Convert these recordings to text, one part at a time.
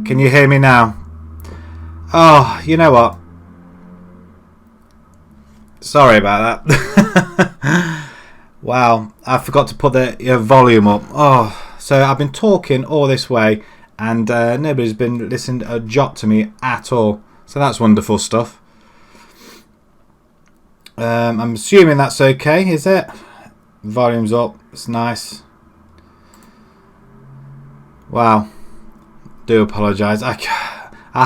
Can you hear me now? Oh, you know what? Sorry about that. Wow, I forgot to put the volume up. Oh, so I've been talking all this way and nobody's been listening a jot to me at all. So that's wonderful stuff. I'm assuming that's okay, is it? Volume's up. It's nice. Wow. Do apologise. I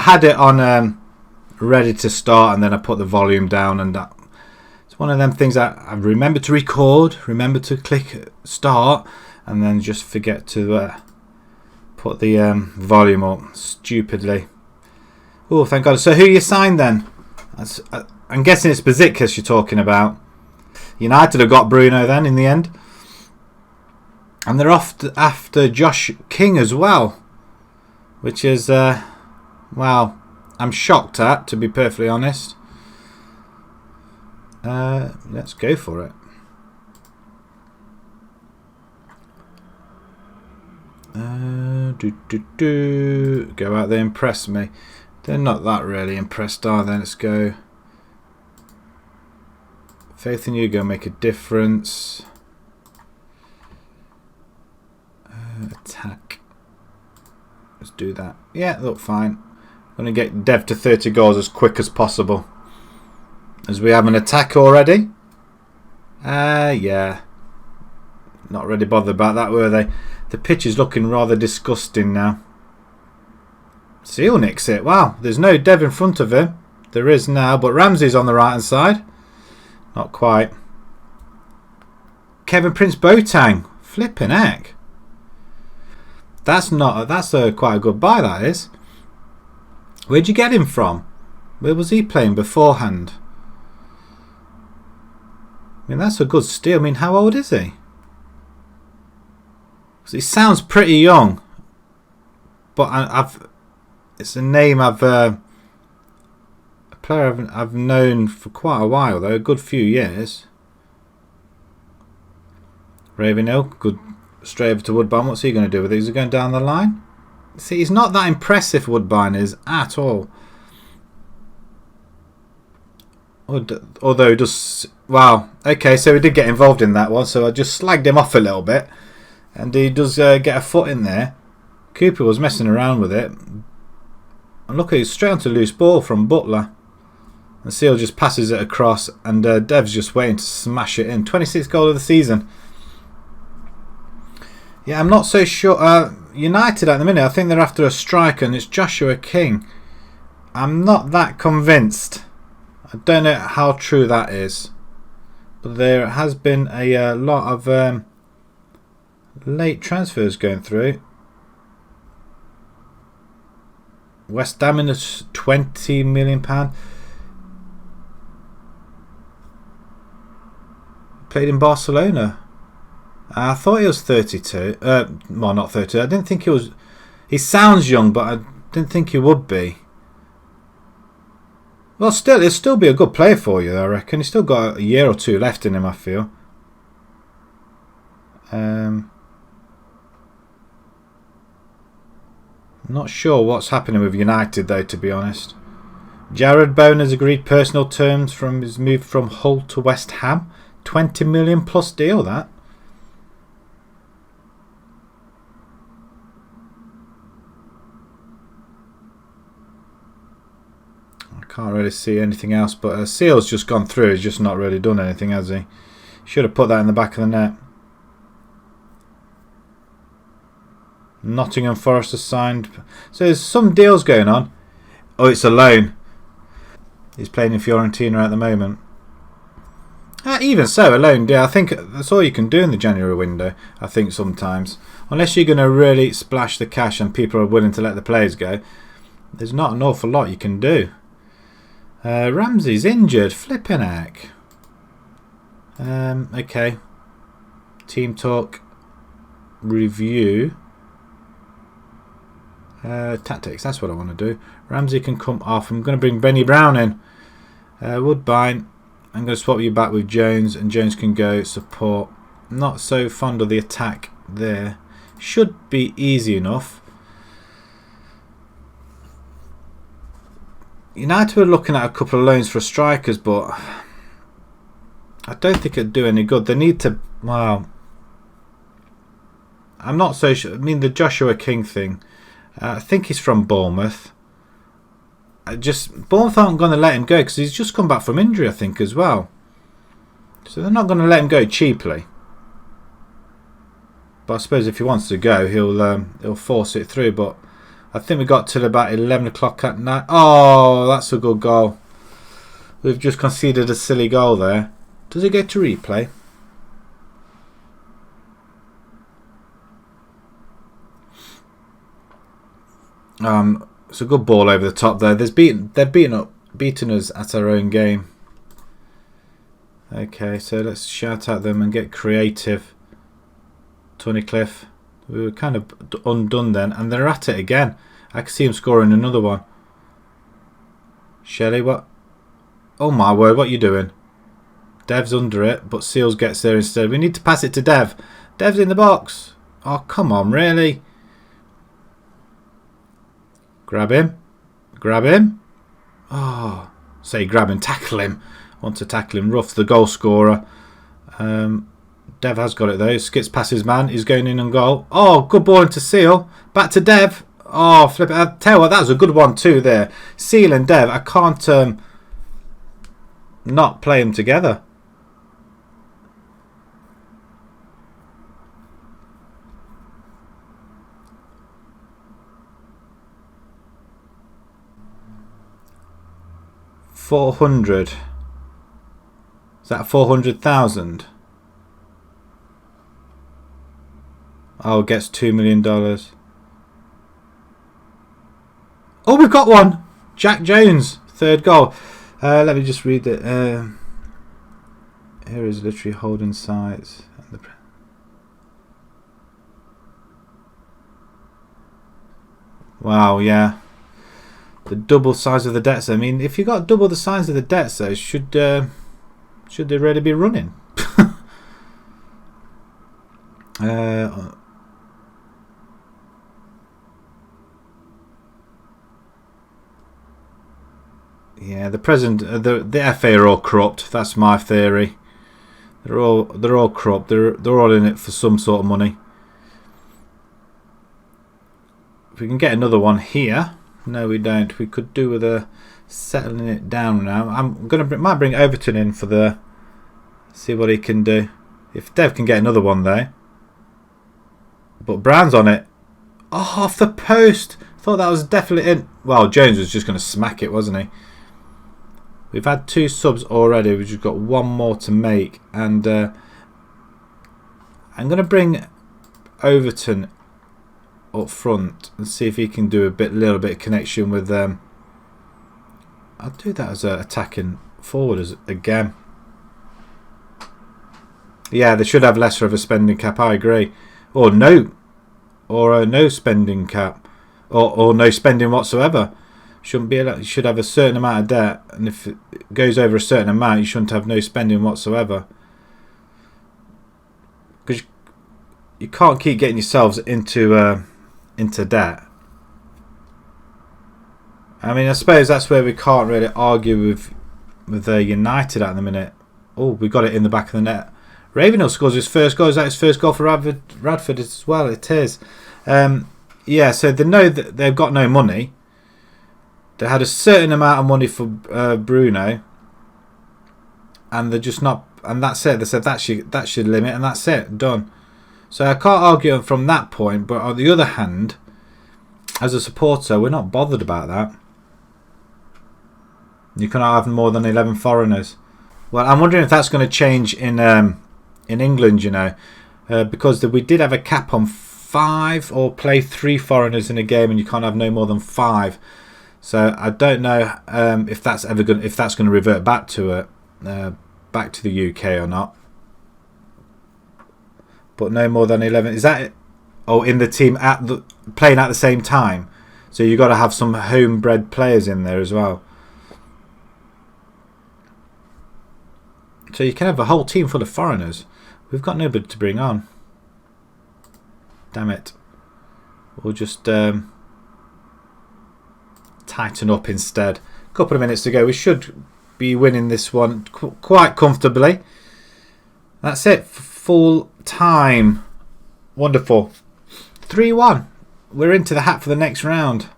had it on ready to start and then I put the volume down, and it's one of them things that I remember to record, remember to click start, and then just forget to put the volume up stupidly. Oh, thank God. So who you signed then? I'm guessing it's Besiktas you're talking about. United have got Bruno then in the end. And they're off after Josh King as well. Which is, well, I'm shocked at, to be perfectly honest. Let's go for it. Go out there, impress me. They're not that really impressed, are they? Let's go. Faith in you, go make a difference. Attack. Let's do that. Yeah, look fine. I'm going to get Dev to 30 goals as quick as possible. As we have an attack already. Yeah. Not really bothered about that, were they? The pitch is looking rather disgusting now. Seal nicks it. Wow, there's no Dev in front of him. There is now, but Ramsey's on the right hand side. Not quite. Kevin Prince Boateng. Flipping heck. That's quite a good buy, that is. Where'd you get him from? Where was he playing beforehand? I mean, that's a good steal. I mean, how old is he? He sounds pretty young, but it's a name a player I've known for quite a while though, a good few years. Ravenhill, good, straight over to Woodbine. What's he going to do with it? Is he going down the line? See, he's not that impressive, Woodbine is, at all. Although he does, wow, okay, so he did get involved in that one, so I just slagged him off a little bit. And he does get a foot in there. Cooper was messing around with it. And look, he's straight onto loose ball from Butler. And Seal just passes it across. And Dev's just waiting to smash it in. 26th goal of the season. Yeah, I'm not so sure. United at the minute, I think they're after a striker. And it's Joshua King. I'm not that convinced. I don't know how true that is. But there has been a lot of late transfers going through. West Ham in a £20 million. Played in Barcelona. I thought he was 32. Well, not 32. I didn't think he was. He sounds young, but I didn't think he would be. Well, still, he'll still be a good player for you, I reckon. He's still got a year or two left in him, I feel. Not sure what's happening with United though, to be honest. Jared Bowen has agreed personal terms from his move from Hull to West Ham. 20 million plus deal, that. I can't really see anything else, but Seal's just gone through. He's just not really done anything, has he? Should have put that in the back of the net. Nottingham Forest has signed. So there's some deals going on. Oh, it's a loan. He's playing in Fiorentina at the moment. Even so, a loan deal. I think that's all you can do in the January window. I think sometimes. Unless you're going to really splash the cash and people are willing to let the players go, there's not an awful lot you can do. Ramsey's injured. Flipping heck. Okay. Team talk. Review. Tactics, that's what I want to do. Ramsey can come off. I'm going to bring Benny Brown in. Woodbine, I'm going to swap you back with Jones, and Jones can go support. Not so fond of the attack there. Should be easy enough. United were looking at a couple of loans for strikers, but I don't think it'd do any good. They need to. Well, I'm not so sure. I mean, the Joshua King thing. I think he's from Bournemouth. Bournemouth aren't going to let him go because he's just come back from injury, I think, as well. So they're not going to let him go cheaply. But I suppose if he wants to go, he'll force it through. But I think we got till about 11 o'clock at night. Oh, that's a good goal. We've just conceded a silly goal there. Does it go to replay? It's a good ball over the top there. They've beaten us at our own game. Okay, so let's shout at them and get creative. Tunnicliffe. We were kind of undone then, and they're at it again. I can see him scoring another one. Shelley, what? Oh my word, what are you doing? Dev's under it, but Seals gets there instead. We need to pass it to Dev. Dev's in the box. Oh, come on, really? Grab him. Grab him. Oh, say grab him, tackle him. Want to tackle him. Rough, the goal scorer. Dev has got it though. Skips past his man. He's going in on goal. Oh, good ball into Seal. Back to Dev. Oh, flip it. I tell you what, that was a good one too there. Seal and Dev. I can't not play them together. $400. Is that 400,000? Oh, gets $2 million. Oh, we've got one. Jack Jones, third goal. Let me just read it. Here is literally holding sites. Wow, yeah. The double size of the debts. I mean, if you got double the size of the debts, though, should they really be running? Yeah, the president, the FA are all corrupt. That's my theory. They're all corrupt. They're all in it for some sort of money. If we can get another one here. No, we don't. We could do with settling it down now. Might bring Overton in for the. See what he can do. If Dev can get another one though. But Brown's on it. Oh, off the post. Thought that was definitely in. Well, Jones was just going to smack it, wasn't he? We've had 2 subs already. We've just got one more to make, and I'm going to bring Overton up front and see if he can do a little bit of connection with them. I'll do that as a attacking forward again. Yeah, they should have lesser of a spending cap. I agree. Or no spending cap, or no spending whatsoever. Shouldn't be allowed. You should have a certain amount of debt, and if it goes over a certain amount, you shouldn't have no spending whatsoever. Because you can't keep getting yourselves into debt. I mean, I suppose that's where we can't really argue with United at the minute. Oh, we got it in the back of the net. Ravenhill scores his first goal. Is that his first goal for Radford as well? It is. Yeah, so they know that they've got no money. They had a certain amount of money for Bruno, and they're just not. And that's it. They said that should limit, and that's it. Done. So I can't argue from that point. But on the other hand, as a supporter, we're not bothered about that. You cannot have more than 11 foreigners. Well, I'm wondering if that's going to change in England. You know, because we did have a cap on 5 or play 3 foreigners in a game, and you can't have no more than 5. So I don't know if that's going to revert back to the UK or not. But no more than 11. Is that it? Oh, in the team playing at the same time. So you got to have some homebred players in there as well. So you can have a whole team full of foreigners. We've got nobody to bring on. Damn it. We'll just tighten up instead. couple of minutes to go. We should be winning this one quite comfortably. That's it. Full time. Wonderful. 3-1. We're into the hat for the next round.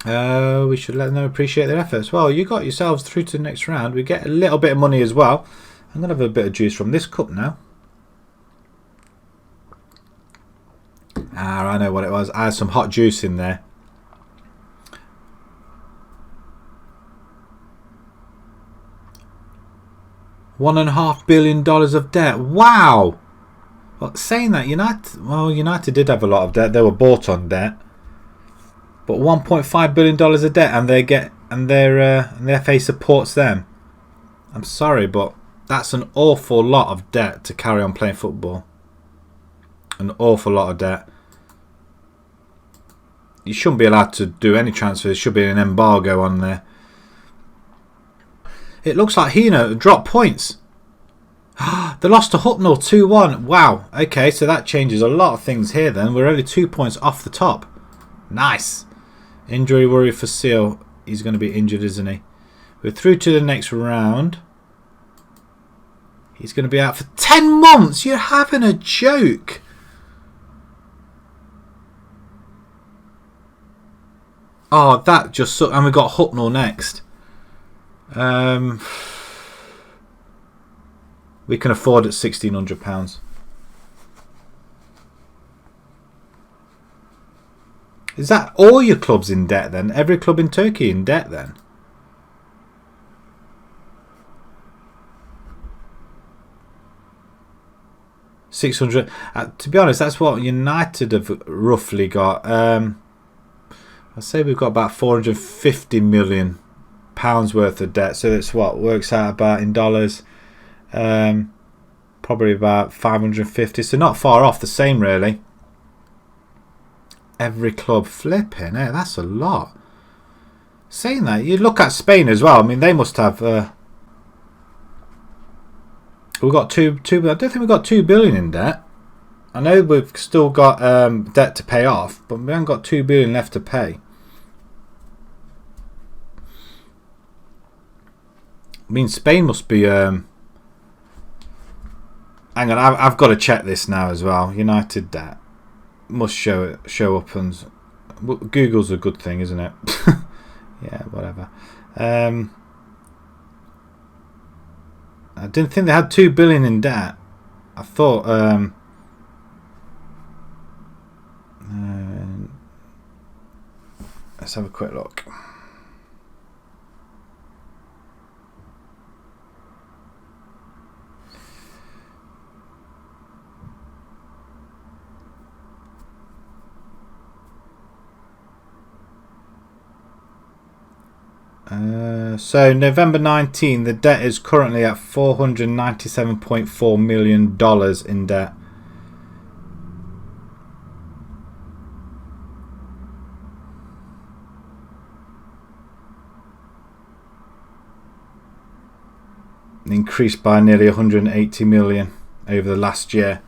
We should let them appreciate their efforts. Well, you got yourselves through to the next round. We get a little bit of money as well. I'm going to have a bit of juice from this cup now. I know what it was. I had some hot juice in there. $1.5 billion of debt. Wow. Well, saying that, United did have a lot of debt. They were bought on debt. But $1.5 billion of debt, and and the FA supports them. I'm sorry, but that's an awful lot of debt to carry on playing football. An awful lot of debt. You shouldn't be allowed to do any transfers. There should be an embargo on there. It looks like Hino dropped points. They lost to Hucknall 2-1. Wow. Okay, so that changes a lot of things here then. We're only 2 points off the top. Nice. Injury worry for Seal. He's going to be injured, isn't he? We're through to the next round. He's going to be out for 10 months. You're having a joke. Oh, that just sucked. And we've got Hucknall next. We can afford it £1,600. Is that all your clubs in debt then? Every club in Turkey in debt then? $600. To be honest, that's what United have roughly got. I'd say we've got about £450 million worth of debt. So that's what works out about in dollars. Probably about 550. So not far off the same really. Every club flipping. That's a lot. Saying that, you look at Spain as well. I mean, they must have. We've got two. I don't think we've got 2 billion in debt. I know we've still got debt to pay off, but we haven't got 2 billion left to pay. I mean, Spain must be. Hang on, I've got to check this now as well. United debt must show up, and Google's a good thing, isn't it? Yeah, whatever. I didn't think they had 2 billion in debt. I thought. Let's have a quick look. So November 19, the debt is currently at $497.4 million in debt. Increased by nearly 180 million over the last year.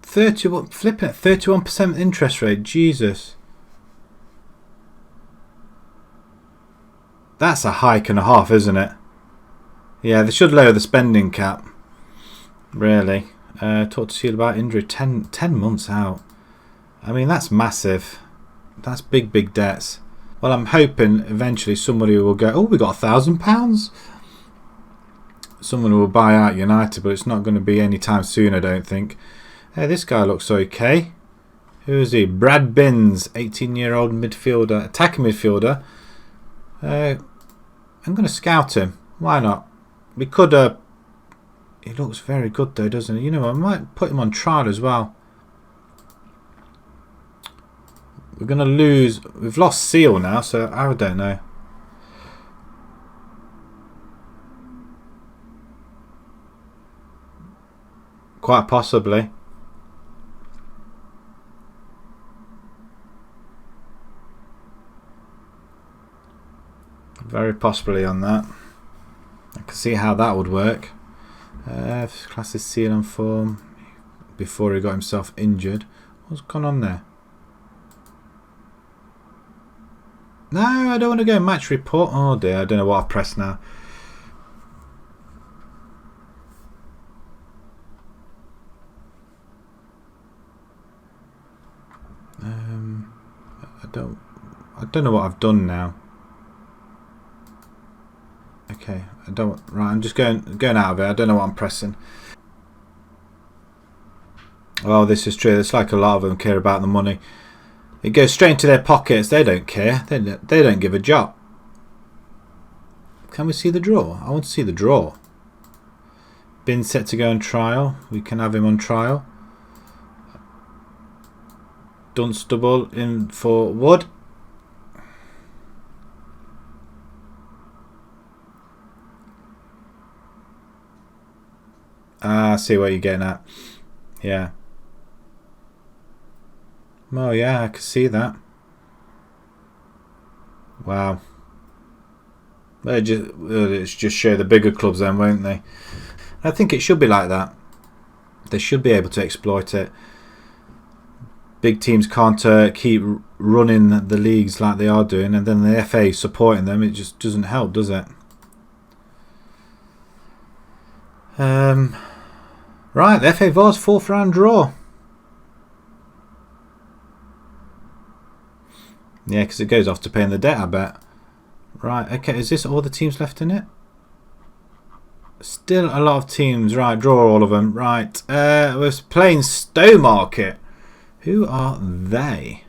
31% interest rate. Jesus. That's a hike and a half, isn't it? Yeah, they should lower the spending cap. Really. Talk to Seal about injury. 10 months out. I mean, that's massive. That's big debts. Well, I'm hoping eventually somebody will go, oh, we got £1,000. Someone will buy out United, but it's not going to be any time soon, I don't think. Hey, this guy looks okay. Who is he? Brad Binns, 18-year-old midfielder, attacking midfielder. I'm going to scout him. Why not? We could. He looks very good though, doesn't he? You know, I might put him on trial as well. We're going to lose. We've lost Seal now, so I don't know. Quite possibly. Very possibly on that. I can see how that would work. Class is Seal on form before he got himself injured. What's gone on there? No, I don't want to go match report. Oh dear, I don't know what I've pressed now. I don't know what I've done now. Okay, I don't. Right, I'm just going out of it. I don't know what I'm pressing. Oh, this is true. It's like a lot of them care about the money. It goes straight into their pockets. They don't care. They don't give a jot. Can we see the draw? I want to see the draw. Been set to go on trial. We can have him on trial. Dunstable in for Wood. I see what you're getting at. Yeah. Oh yeah, I can see that. Wow. They'll just show the bigger clubs then, won't they? I think it should be like that. They should be able to exploit it. Big teams can't keep running the leagues like they are doing, and then the FA supporting them. It just doesn't help, does it? Right, the FA Vars 4th round draw. Yeah, because it goes off to paying the debt, I bet. Right, okay, is this all the teams left in it? Still a lot of teams. Right, draw all of them. Right, we're playing Stowmarket. Who are they?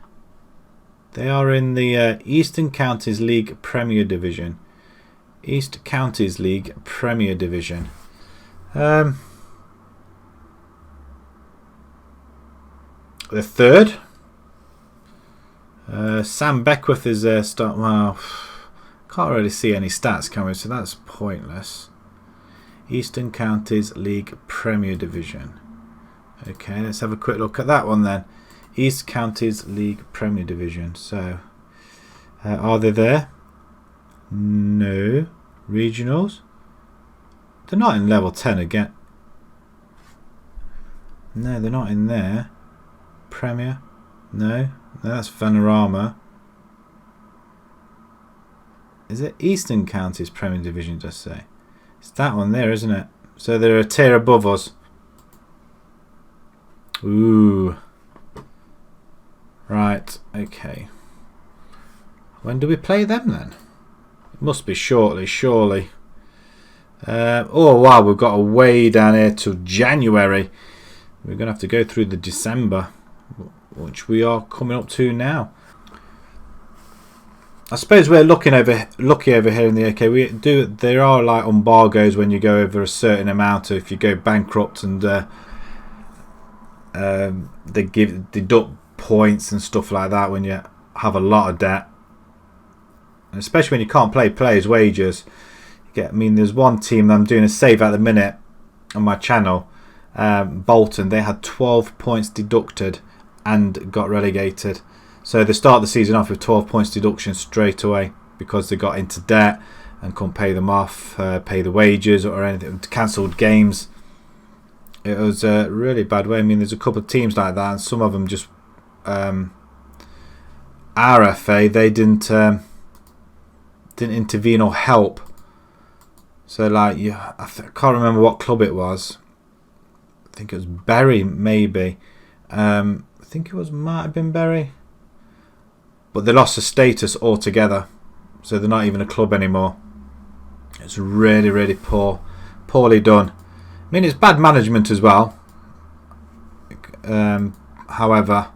They are in the Eastern Counties League Premier Division. East Counties League Premier Division. The third. Sam Beckwith is there. Well, can't really see any stats, can we? So that's pointless. Eastern Counties League Premier Division. Okay, let's have a quick look at that one then. East Counties League Premier Division. So, are they there? No. Regionals? They're not in level 10 again. No, they're not in there. Premier? No. No, that's Vanarama. Is it Eastern Counties Premier Division, just say? It's that one there, isn't it? So they're a tier above us. Ooh. Right, okay. When do we play them then? It must be shortly, surely. Oh wow, we've got a way down here till January. We're going to have to go through the December, which we are coming up to now. I suppose we're lucky over here in the UK. There are like embargoes when you go over a certain amount. If you go bankrupt, and they deduct points and stuff like that when you have a lot of debt, and especially when you can't pay players' wages. I mean, there's one team that I'm doing a save at the minute on my channel, Bolton. They had 12 points deducted and got relegated. So they start the season off with 12 points deduction straight away because they got into debt and couldn't pay them off, pay the wages or anything, cancelled games. It was a really bad way. I mean, there's a couple of teams like that, and some of them just RFA, they didn't intervene or help. So like, I can't remember what club it was. I think it was Bury, maybe. I think it might have been Bury. But they lost the status altogether. So they're not even a club anymore. It's really, really poorly done. I mean, it's bad management as well. However,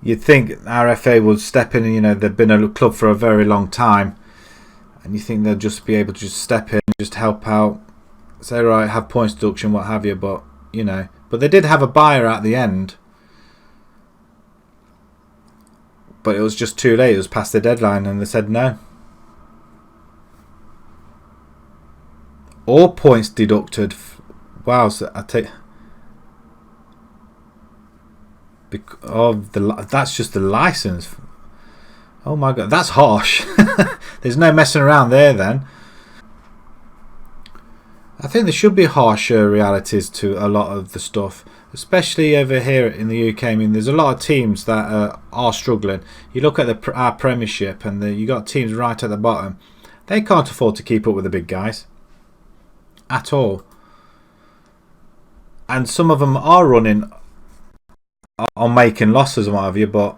you'd think RFA would step in, and you know, they've been a club for a very long time. And you think they'll just be able to just step in, just help out, say, right, have points deduction, what have you. But, you know, but they did have a buyer at the end. But it was just too late. It was past the deadline, and they said no. All points deducted. Wow, so I take. That's just the license. Oh my god, that's harsh. There's no messing around there then. I think there should be harsher realities to a lot of the stuff, especially over here in the UK. I mean, there's a lot of teams that are struggling. You look at our Premiership, and you got teams right at the bottom. They can't afford to keep up with the big guys at all. And some of them are running on making losses and what have you, but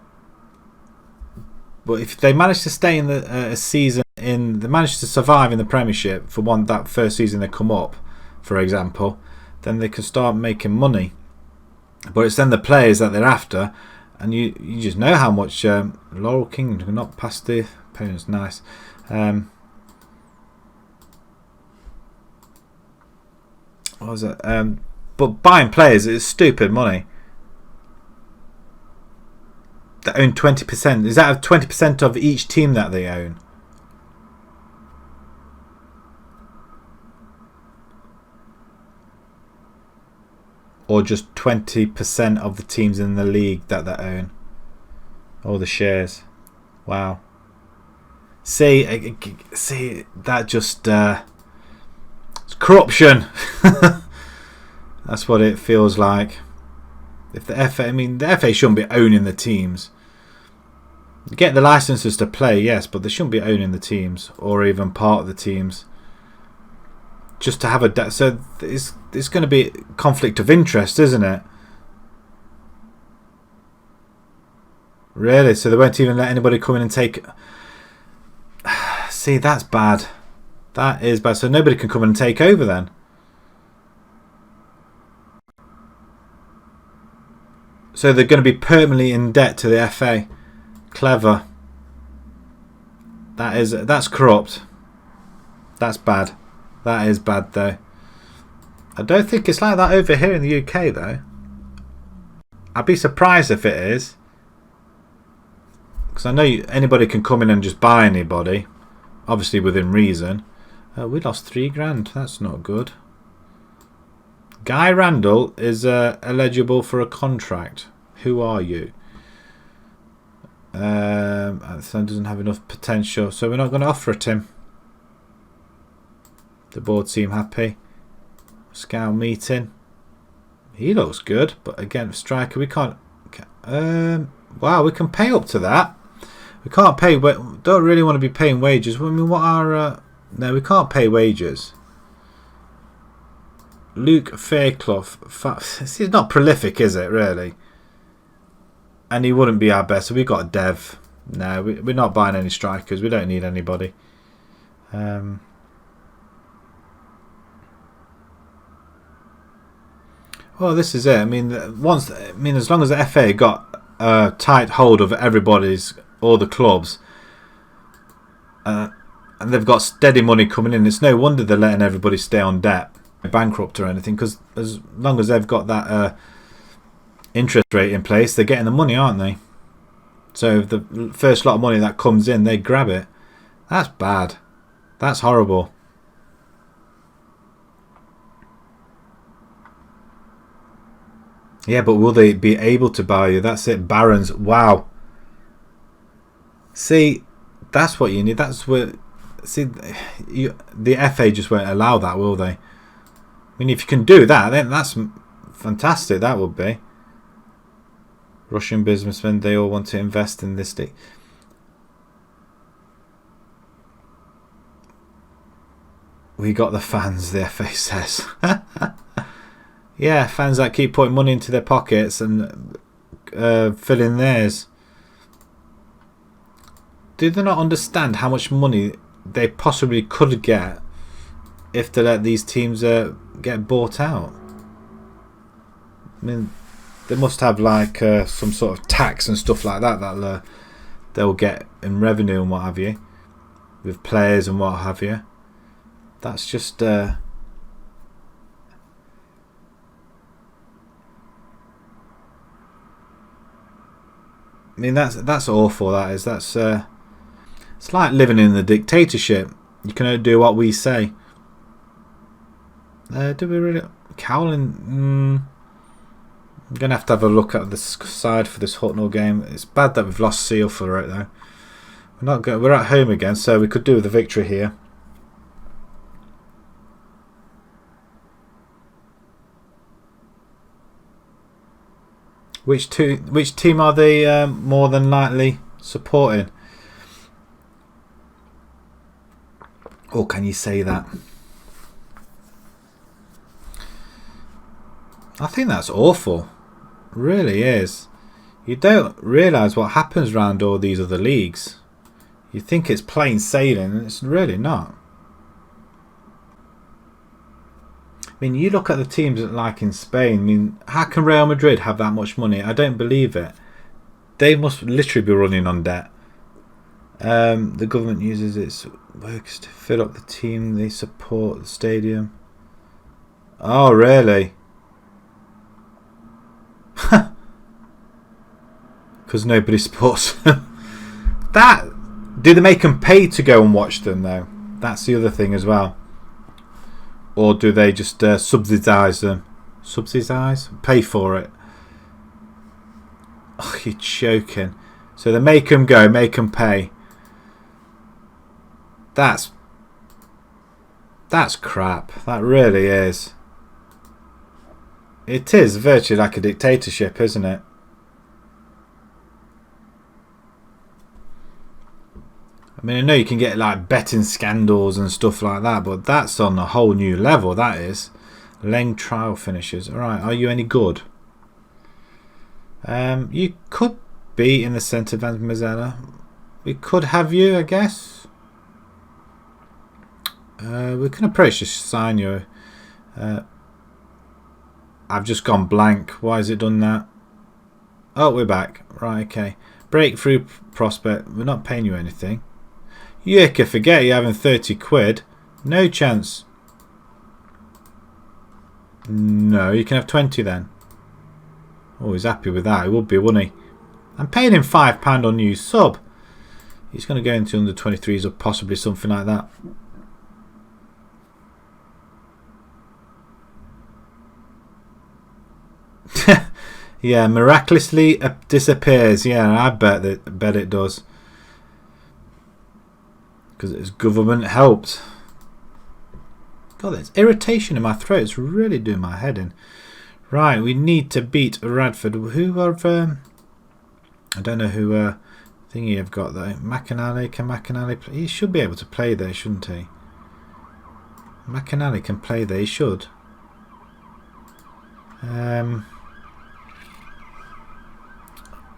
if they manage to stay in the season, they manage to survive in the Premiership for that first season they come up, for example, then they can start making money. But it's then the players that they're after, and you just know how much Laurel King not past the opponents. Nice. What was it? But buying players is stupid money. They own 20%. Is that 20% of each team that they own? Or just 20% of the teams in the league that they own? All the shares. Wow. See, that just it's corruption. That's what it feels like. If the FA, the FA shouldn't be owning the teams. Get the licenses to play, yes, but they shouldn't be owning the teams or even part of the teams. Just to have so it's going to be conflict of interest, isn't it? Really? So they won't even let anybody come in and take. See, that's bad. That is bad. So nobody can come in and take over then. So they're going to be permanently in debt to the FA. Clever. That's corrupt. That's bad. That is bad though. I don't think it's like that over here in the UK though. I'd be surprised if it is. Because I know anybody can come in and just buy anybody. Obviously within reason. We lost £3,000. That's not good. Guy Randall is eligible for a contract. Who are you? Son doesn't have enough potential, so we're not going to offer it him. The board seem happy. Scout meeting. He looks good, but again, striker we can't. Wow, we can pay up to that. We can't pay. Don't really want to be paying wages. I mean, what are? No, we can't pay wages. Luke Fairclough. He's not prolific, is it, really? And he wouldn't be our best. So we've got a dev. No, we're not buying any strikers. We don't need anybody. Well, this is it. I mean, as long as the FA got a tight hold of all the clubs, and they've got steady money coming in, it's no wonder they're letting everybody stay on debt. Bankrupt or anything, because as long as they've got that interest rate in place, they're getting the money, aren't they? So the first lot of money that comes in, they grab it. That's bad. That's horrible. Yeah, but will they be able to buy you? That's it. Barons. Wow. See, that's what you need. That's where. See, the FA just won't allow that, will they? I mean, if you can do that, then that's fantastic. That would be. Russian businessmen, they all want to invest in this thing. We got the fans, the FA says. Yeah, fans that keep putting money into their pockets and filling theirs. Do they not understand how much money they possibly could get if they let these teams get bought out? I mean, they must have like some sort of tax and stuff like that they'll get in revenue and what have you, with players and what have you. That's just I mean, that's awful. That is. That's it's like living in the dictatorship. You can only do what we say. Do we really? Cowling. I'm going to have a look at the side for this Hucknall game. It's bad that we've lost Seal for it though. We're at home again, so we could do with a victory here. Which team are they more than likely supporting? Or can you say that? I think that's awful. It really is. You don't realise what happens around all these other leagues. You think it's plain sailing, and it's really not. I mean, you look at the teams like in Spain. I mean, how can Real Madrid have that much money? I don't believe it. They must literally be running on debt. The government uses its workers to fill up the team they support the stadium. Oh, really? Because nobody supports them. Do they make them pay to go and watch them though? That's the other thing as well. Or do they just subsidise them? Subsidise? Pay for it. Oh, you're joking. So they make them go, make them pay. That's crap. That really is. It is virtually like a dictatorship, isn't it? I mean, I know you can get like betting scandals and stuff like that, but that's on a whole new level, that is. Leng trial finishes. Alright, are you any good? You could be in the centre of Mazzella. We could have you, I guess. We can approach to sign you. I've just gone blank. Why has it done that? Oh, we're back. Right, okay. Breakthrough prospect. We're not paying you anything. You can forget you're having 30 quid. No chance. No, you can have 20 then. Oh, he's happy with that. He would be, wouldn't he? I'm paying him £5 on new sub. He's going to go into under 23s or possibly something like that. Yeah, miraculously disappears. Yeah, I bet it does. Because it's government helped. God, there's irritation in my throat. It's really doing my head in. Right, we need to beat Radford. Who are I don't know who thingy you've got though. McAnally, can McAnally play? He should be able to play there, shouldn't he? McAnally can play there. He should.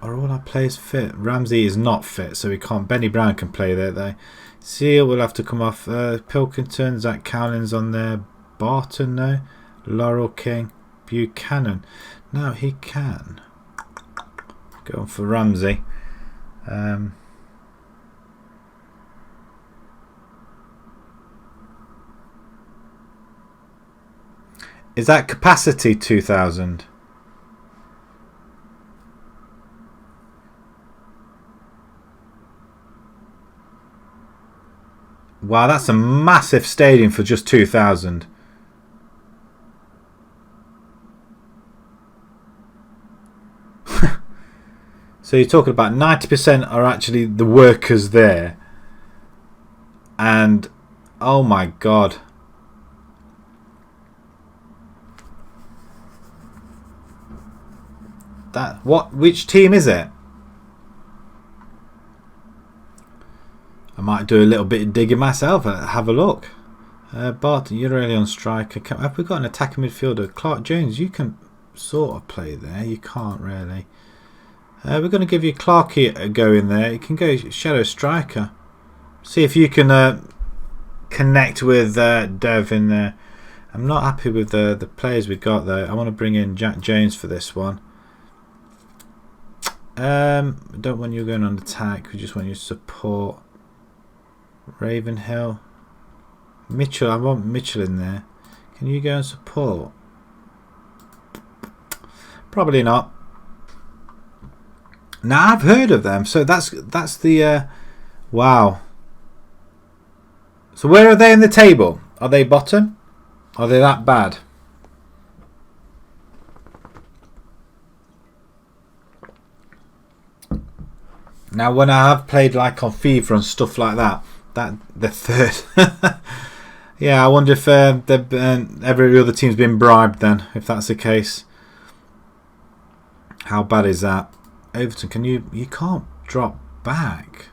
Are all our players fit? Ramsey is not fit, so he can't. Benny Brown can play there though. Seal will have to come off. Pilkington, Zach Cowlins on there. Barton, no. Laurel King. Buchanan. No, he can. Going for Ramsey. Is that capacity 2,000? Wow, that's a massive stadium for just 2,000. So you're talking about 90% are actually the workers there. And oh my god. Which team is it? I might do a little bit of digging myself and have a look. Barton, you're really on striker. Have we got an attacking midfielder? Clark Jones, you can sort of play there. You can't really. We're going to give you Clarky a go in there. You can go shadow striker. See if you can connect with Dev in there. I'm not happy with the players we got though. I want to bring in Jack Jones for this one. Don't want you going on attack. We just want you to support. Ravenhill. Mitchell, I want Mitchell in there. Can you go and support? Probably not. Now I've heard of them, so that's the wow. So where are they in the table? Are they bottom? Are they that bad? Now when I have played like on FIFA and stuff like that, the third. Yeah, I wonder if every other team's been bribed then, if that's the case. How bad is that? Overton, can you can't drop back.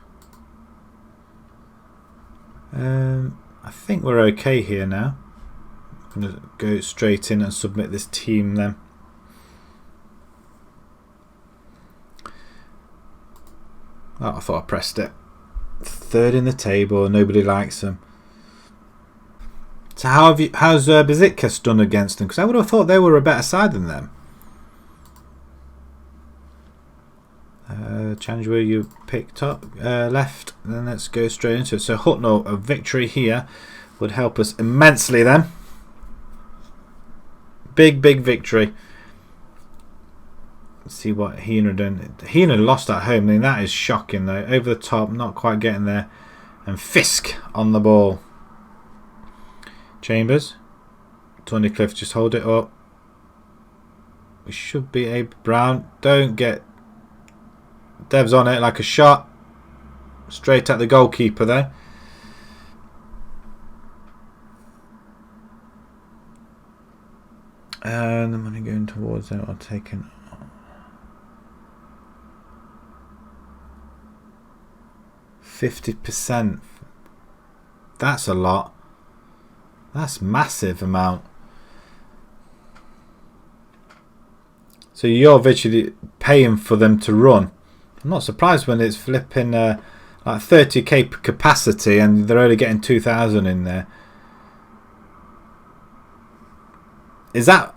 I think we're okay here now. I'm going to go straight in and submit this team then. Oh, I thought I pressed it. Third in the table, nobody likes them. So how's Besiktas done against them? Because I would have thought they were a better side than them. Challenge where you picked up left, then let's go straight into it. So Hucknall, a victory here would help us immensely then. Big victory. Let's see what Heener done. Heener lost at home. I mean, that is shocking though. Over the top, not quite getting there. And Fisk on the ball. Chambers. Tunnicliffe, just hold it up. We should be able. Brown, don't get. Dev's on it like a shot. Straight at the goalkeeper there. And the money going towards it or taken. 50%. That's a lot. That's massive amount. So you're virtually paying for them to run. I'm not surprised when it's flipping like 30k capacity and they're only getting 2,000 in there. Is that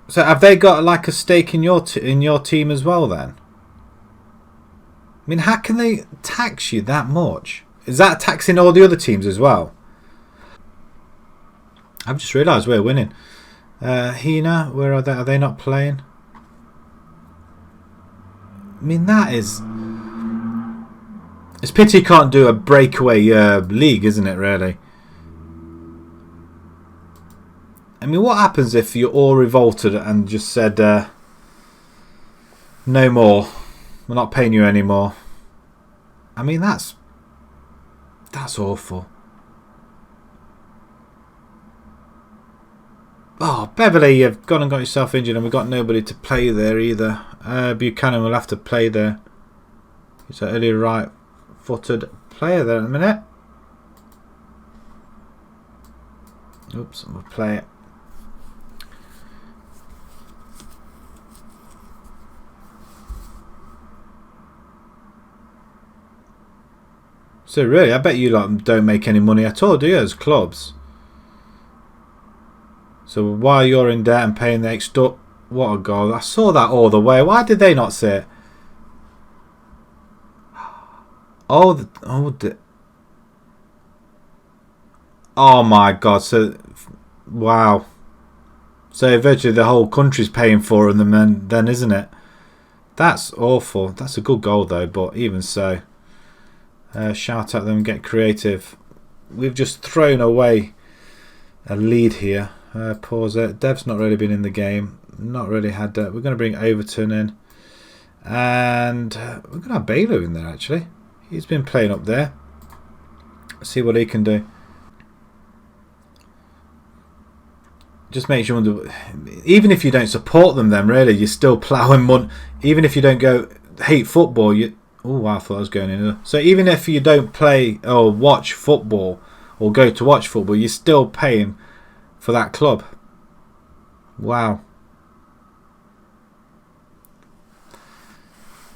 so? Have they got like a stake in your team as well? Then, I mean, how can they tax you that much? Is that taxing all the other teams as well? I've just realised we're winning. Hina, where are they? Are they not playing? I mean, that is. It's pity you can't do a breakaway league, isn't it? Really. I mean, what happens if you're all revolted and just said, no more, we're not paying you anymore? I mean, that's awful. Oh, Beverley, you've gone and got yourself injured and we've got nobody to play there either. Buchanan will have to play there. He's an early right-footed player there in a minute. Oops, we'll play it. So really, I bet you lot don't make any money at all, do you, as clubs? So while you're in debt and paying the extra... What a goal. I saw that all the way. Why did they not see it? Oh my God. So, wow. So virtually the whole country's paying for them then, isn't it? That's awful. That's a good goal though, but even so. Shout at them, get creative. We've just thrown away a lead here. Pause it. Dev's not really been in the game. Not really had that. We're going to bring Overton in. And we're going to have Baylor in there actually. He's been playing up there. See what he can do. Just makes you wonder, even if you don't support them then really, you're still ploughing money. Even if you don't go hate football, you... Oh wow, I thought I was going in. So even if you don't play or watch football or go to watch football, you're still paying for that club. Wow.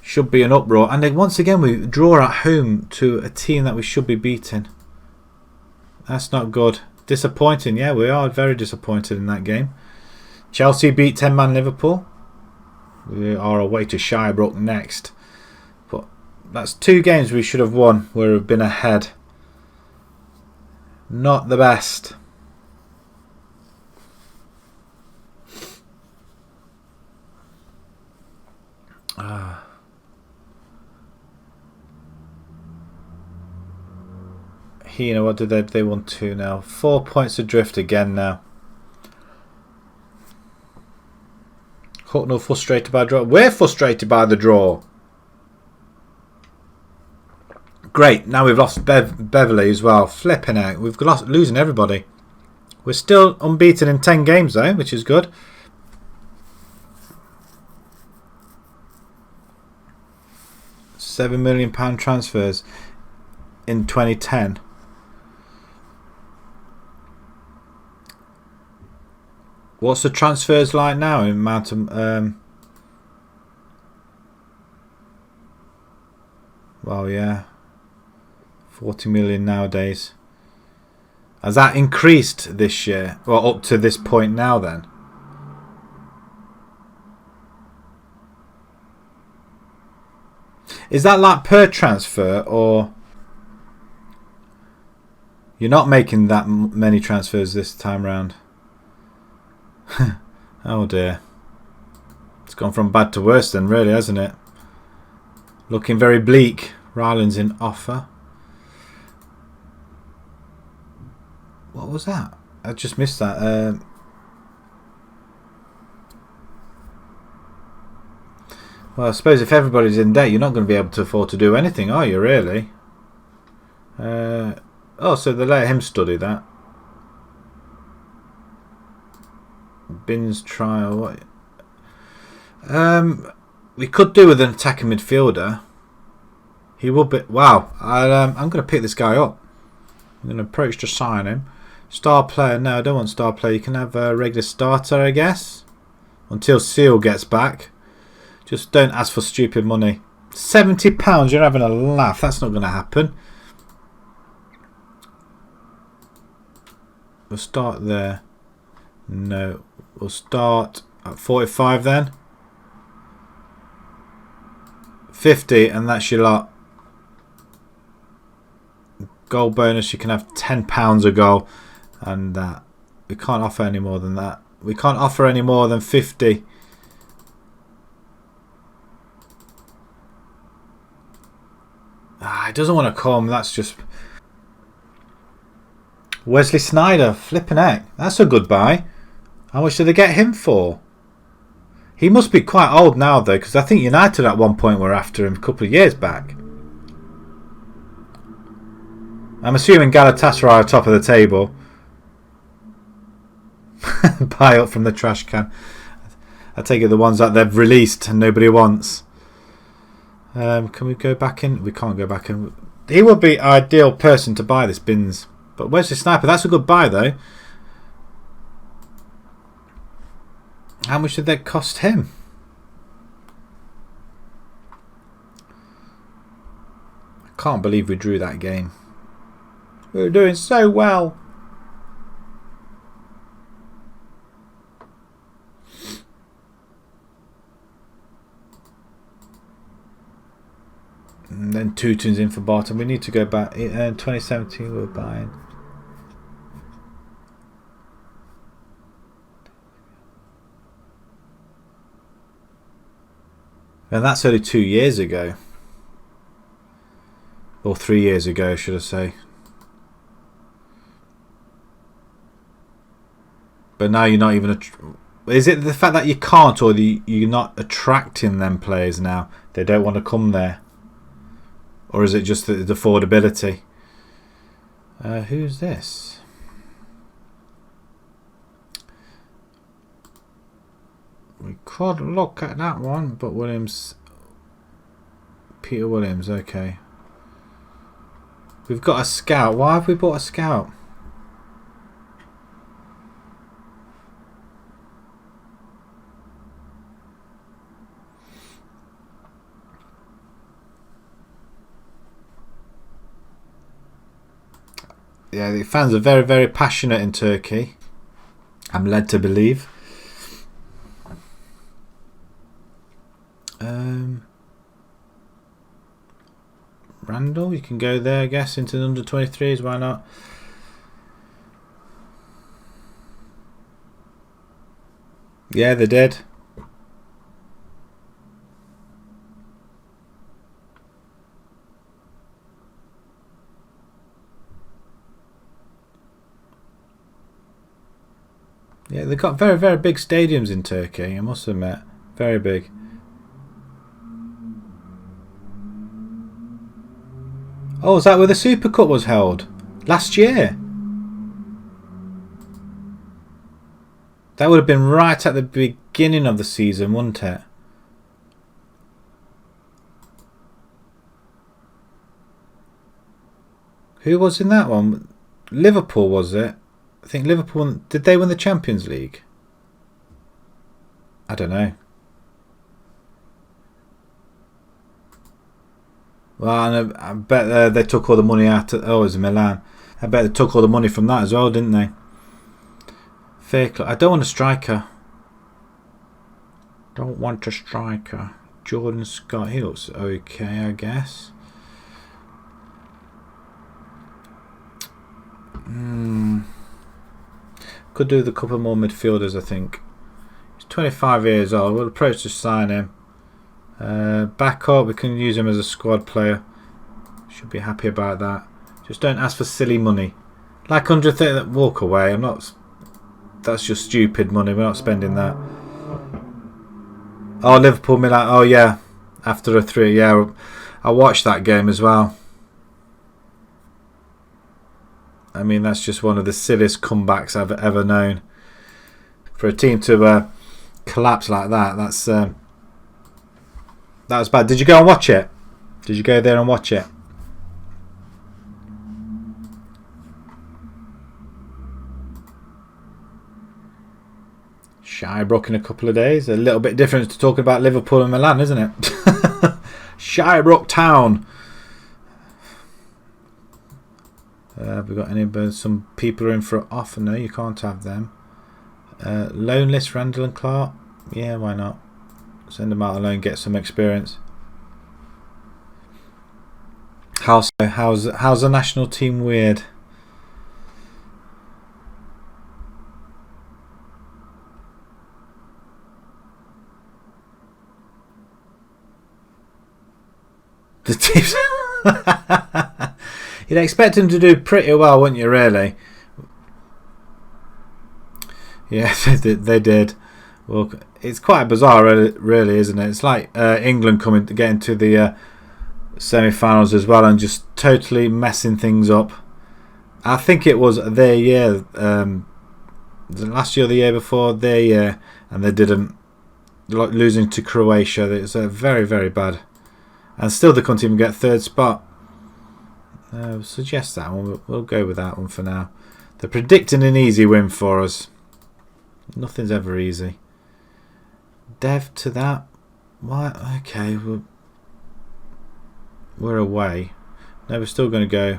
Should be an uproar. And then once again we draw at home to a team that we should be beating. That's not good. Disappointing. Yeah, we are very disappointed in that game. Chelsea beat 10-man Liverpool. We are away to Shirebrook next. But that's 2 games we should have won where we've been ahead. Not the best. You know what did they won 2 now? 4 points adrift again now. Hucknall frustrated by the draw. We're frustrated by the draw. Great. Now we've lost Beverley as well. Flipping out. We've losing everybody. We're still unbeaten in 10 games though, which is good. £7 million transfers in 2010. What's the transfers like now in amount of... well, yeah. 40 million nowadays. Has that increased this year? Well, up to this point now then? Is that like per transfer, or you're not making that many transfers this time round? Oh dear. It's gone from bad to worse then, really, hasn't it? Looking very bleak. Ryland's in offer. What was that? I just missed that. Well, I suppose if everybody's in debt, you're not going to be able to afford to do anything, are you, really? Oh, so they let him study that. Binns trial. What? We could do with an attacking midfielder. He will be... Wow. I'm going to pick this guy up. I'm going to approach to sign him. Star player. No, I don't want star player. You can have a regular starter, I guess. Until Seal gets back. Just don't ask for stupid money. £70, you're having a laugh. That's not going to happen. We'll start there. No. We'll start at 45 then. 50, and that's your lot. Goal bonus, you can have £10 a goal. And that. We can't offer any more than that. We can't offer any more than 50. He doesn't want to come. That's just... Wesley Sneijder. Flipping heck. That's a good buy. How much did they get him for? He must be quite old now, though, because I think United at one point were after him a couple of years back. I'm assuming Galatasaray are top of the table. Buy up from the trash can. I take it the ones that they've released and nobody wants. Can we go back in? We can't go back in. He would be ideal person to buy this Binns. But where's the sniper? That's a good buy though. How much did that cost him? I can't believe we drew that game. We were doing so well. And then Tutun's in for Barton. We need to go back. 2017 we were buying. And that's only 2 years ago. Or 3 years ago, should I say. But now you're not even... Is it the fact that you can't, or you're not attracting them players now? They don't want to come there. Or is it just the affordability? Who's this? We could look at that one, but Williams... Peter Williams, okay. We've got a scout. Why have we bought a scout? Yeah, the fans are very, very passionate in Turkey. I'm led to believe. Randall, you can go there, I guess, into the under 23s. Why not? Yeah, they did. Yeah, they've got very, very big stadiums in Turkey, I must admit. Very big. Oh, is that where the Super Cup was held? Last year? That would have been right at the beginning of the season, wouldn't it? Who was in that one? Liverpool, was it? I think Liverpool. Did they win the Champions League? I don't know. Well, I bet they took all the money out. It was Milan. I bet they took all the money from that as well, didn't they? Fair. I don't want a striker. Don't want a striker. Jordan Scott. He looks okay, I guess. Could do with a couple more midfielders, I think. He's 25 years old. We'll approach to sign him. Back up, we can use him as a squad player. Should be happy about that. Just don't ask for silly money. Like 130, walk away. I'm not. That's just stupid money. We're not spending that. Oh, Liverpool, Milan. Oh yeah, after a 3. Yeah, I watched that game as well. I mean, that's just one of the silliest comebacks I've ever known. For a team to collapse like that, that was bad. Did you go and watch it? Did you go there and watch it? Shirebrook in a couple of days. A little bit different to talking about Liverpool and Milan, isn't it? Shirebrook Town. Have we got any? Some people are in for an offer. No, you can't have them. Loan list, Randall and Clark. Yeah, why not? Send them out alone, get some experience. How's the national team weird? The teams. You'd expect them to do pretty well, wouldn't you? Really? Yeah, they did. Well, it's quite bizarre, really, isn't it? It's like England getting to the semi-finals as well and just totally messing things up. I think it was their year, the last year or the year before, their year, and they didn't. Like losing to Croatia, it's very, very bad. And still they couldn't even get third spot. Suggest that one. We'll go with that one for now. They're predicting an easy win for us. Nothing's ever easy. Dev to that. What? Okay, we're away. No, we're still going to go.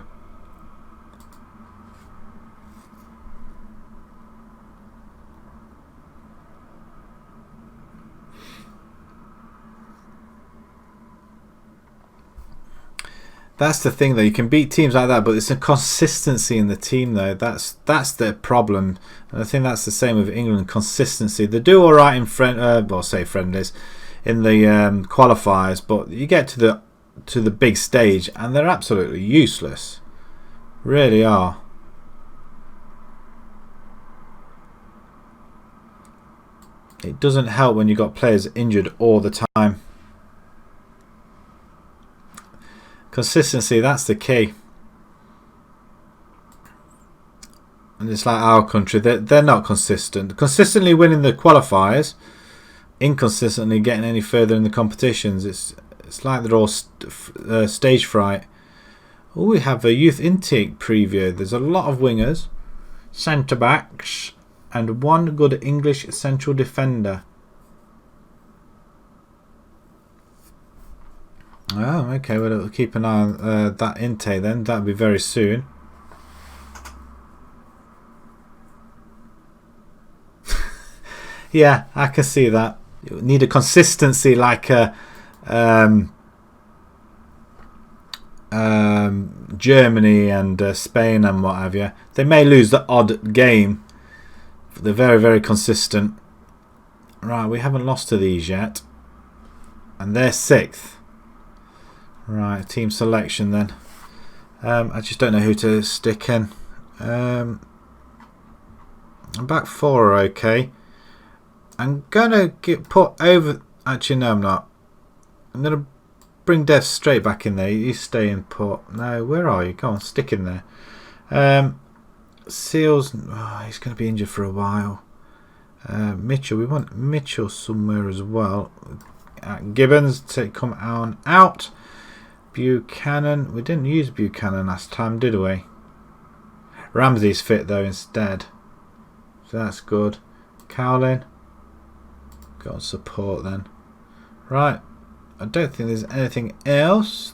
That's the thing, though. You can beat teams like that, but it's a consistency in the team, though. That's the problem, and I think that's the same with England. Consistency. They do all right in friendlies, in the qualifiers, but you get to the big stage, and they're absolutely useless. Really are. It doesn't help when you've got players injured all the time. Consistency, that's the key. And it's like our country, they're not consistent. Consistently winning the qualifiers, inconsistently getting any further in the competitions. It's like they're all stage fright. Oh, we have a youth intake preview. There's a lot of wingers, centre backs, and one good English central defender. Oh, okay. Well, we'll keep an eye on that intake then. That'll be very soon. Yeah, I can see that. You need a consistency like Germany and Spain and what have you. They may lose the odd game, but they're very, very consistent. Right, we haven't lost to these yet. And they're 6th. Right, team selection then. I just don't know who to stick in. Back 4 are okay. I'm gonna put over. Actually, no, I'm not. I'm gonna bring Dev straight back in there. He's staying put. No, where are you? Go on, stick in there. Seals. Oh, he's gonna be injured for a while. Mitchell. We want Mitchell somewhere as well. Gibbons to come on out. Buchanan. We didn't use Buchanan last time, did we? Ramsey's fit though instead. So that's good. Cowlin. Got support then. Right. I don't think there's anything else.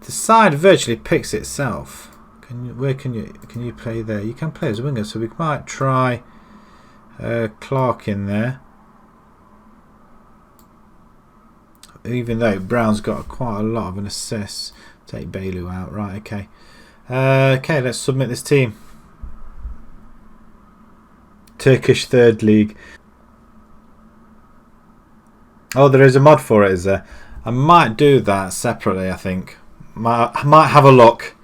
The side virtually picks itself. Can you play there? You can play as a winger, so we might try Clark in there. Even though Brown's got quite a lot of an assist. Take Bailu out. Right, okay. Okay, let's submit this team. Turkish Third League. Oh, there is a mod for it, is there? I might do that separately, I think. I might have a look.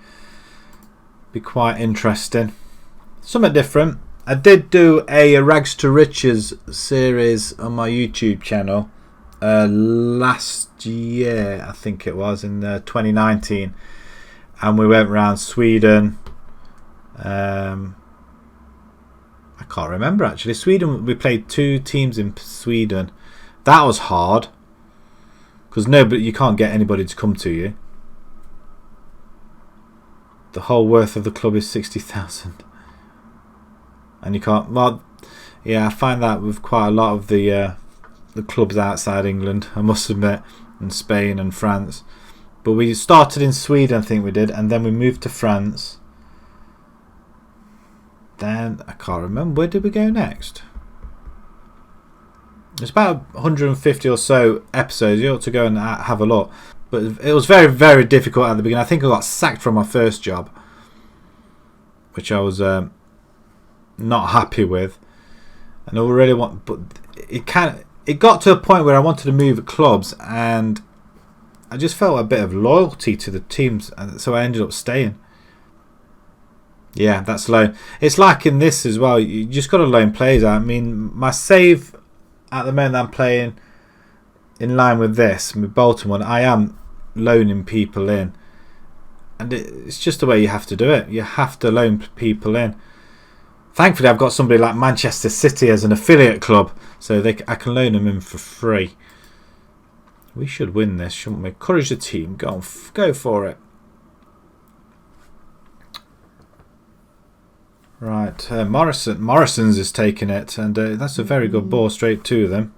Be quite interesting. Something different. I did do a Rags to Riches series on my YouTube channel last year, I think it was, in 2019. And we went around Sweden. I can't remember actually. Sweden, we played 2 teams in Sweden. That was hard. Because you can't get anybody to come to you. The whole worth of the club is 60,000. And you can't... Well, yeah, I find that with quite a lot of the clubs outside England, I must admit, and Spain and France. But we started in Sweden, I think we did, and then we moved to France. Then, I can't remember, where did we go next? It's about 150 or so episodes. You ought to go and have a look. But it was very, very difficult at the beginning. I think I got sacked from my first job, which I was not happy with. And I really want, but it got to a point where I wanted to move clubs, and I just felt a bit of loyalty to the teams, and so I ended up staying. Yeah, that's loan. It's like in this as well. You just got to loan players out. I mean, my save at the moment I'm playing in line with this, with Bolton one, I am loaning people in, and it's just the way you have to do it. You have to loan people in. Thankfully, I've got somebody like Manchester City as an affiliate club, so I can loan them in for free. We should win this, shouldn't we? Encourage the team. Go for it. Right, Morrison's is taking it, and that's a very good ball straight to them.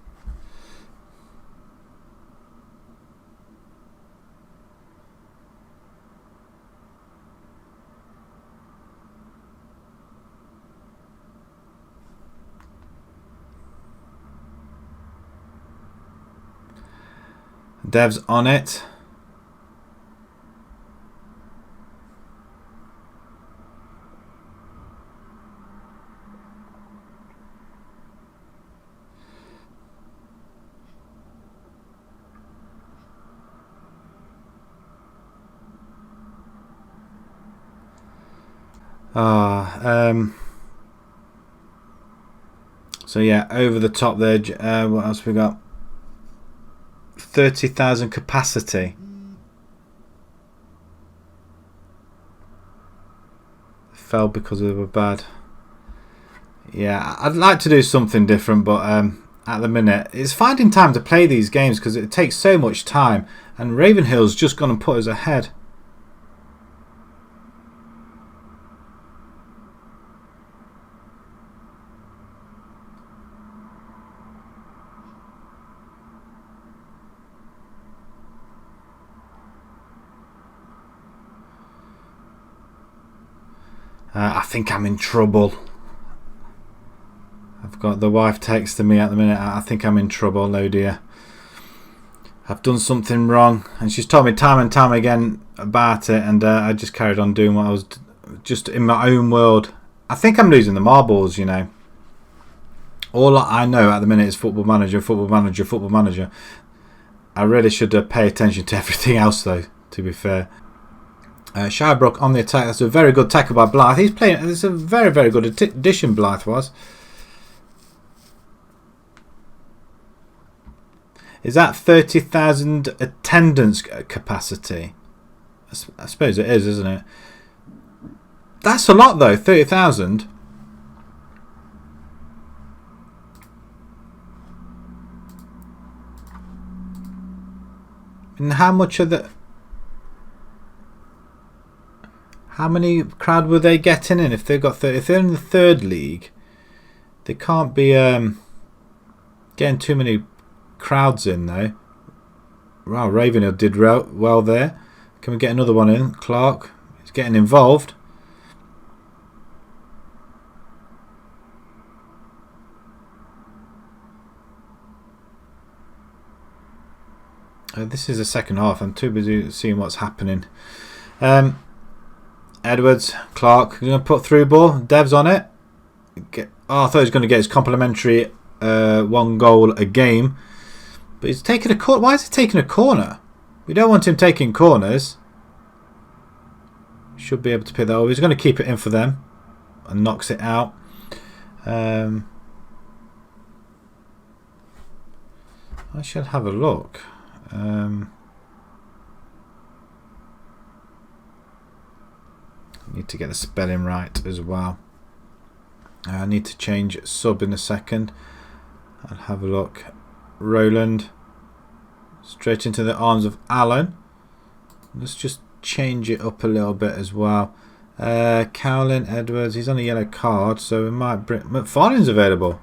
Dev's on it. So yeah, over the top there. What else we got? 30,000 capacity. Fell because they were bad. Yeah, I'd like to do something different, but at the minute it's finding time to play these games because it takes so much time, and Ravenhill's just gone and put us ahead. I think I'm in trouble. I've got the wife texting me at the minute. I think I'm in trouble, oh dear. I've done something wrong, and she's told me time and time again about it, and I just carried on doing what I was just in my own world. I think I'm losing the marbles, you know. All I know at the minute is football manager, football manager, football manager. I really should pay attention to everything else, though, to be fair. Shirebrook on the attack. That's a very good tackle by Blythe. He's playing. It's a very, very good addition, Blythe was. Is that 30,000 attendance capacity? I suppose it is, isn't it? That's a lot, though. 30,000. And how much are the... How many crowd were they getting in? If they've got if they're in the third league, they can't be getting too many crowds in though. Wow, Ravenhill did well there. Can we get another one in? Clark is getting involved. This is the second half. I'm too busy seeing what's happening. Edwards, Clark, he's going to put through ball. Dev's on it. I thought he was going to get his complimentary 1 goal a game. But he's taking a corner. Why is he taking a corner? We don't want him taking corners. Should be able to pick that up. He's going to keep it in for them. And knocks it out. I should have a look. Need to get the spelling right as well. I need to change sub in a second. I'll have a look. Roland. Straight into the arms of Alan. Let's just change it up a little bit as well. Cowlin, Edwards. He's on a yellow card, so we might bring... McFarlane's available.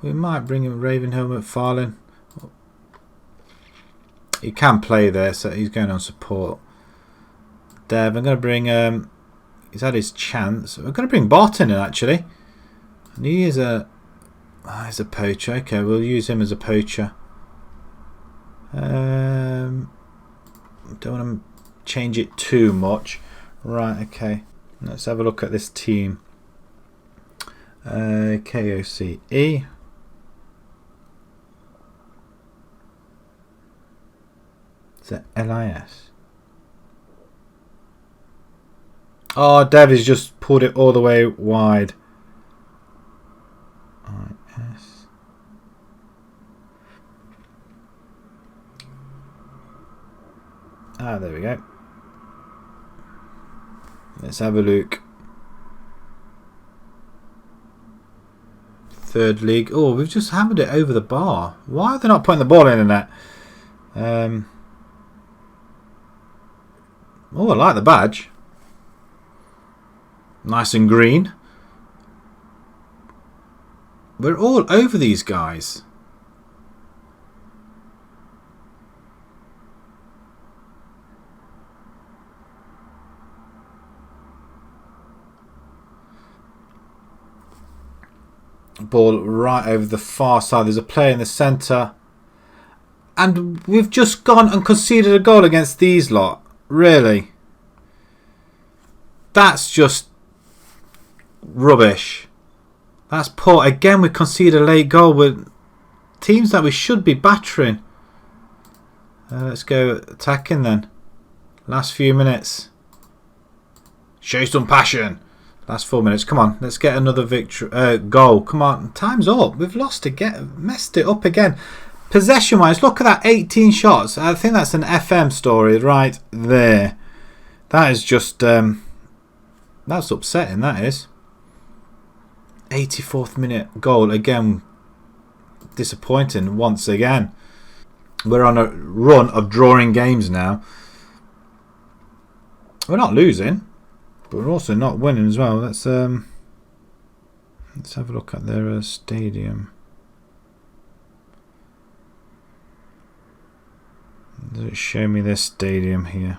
We might bring him Ravenhill, McFarlane. He can play there, so he's going on support. Dev, I'm going to bring... he's had his chance. We're going to bring Barton in, actually. And he is a... he's a poacher. Okay, we'll use him as a poacher. Don't want to change it too much. Right, okay. Let's have a look at this team. KOCE. Is that LIS? Oh, Dev has just pulled it all the way wide. IS. Ah, there we go. Let's have a look. Third league. Oh, we've just hammered it over the bar. Why are they not putting the ball in the net? Oh, I like the badge. Nice and green. We're all over these guys. Ball right over the far side. There's a player in the centre. And we've just gone and conceded a goal against these lot. Really? That's just rubbish. That's poor. Again, we conceded a late goal with teams that we should be battering. Let's go attacking then. Last few minutes. Show some passion. Last 4 minutes. Come on. Let's get another victory. Goal. Come on. Time's up. We've lost again. Messed it up again. Possession wise, look at that. 18 shots. I think that's an FM story right there. That is just... that's upsetting, that is. 84th minute goal. Again, disappointing once again. We're on a run of drawing games now. We're not losing, but we're also not winning as well. Let's have a look at their stadium. Does it show me their stadium here?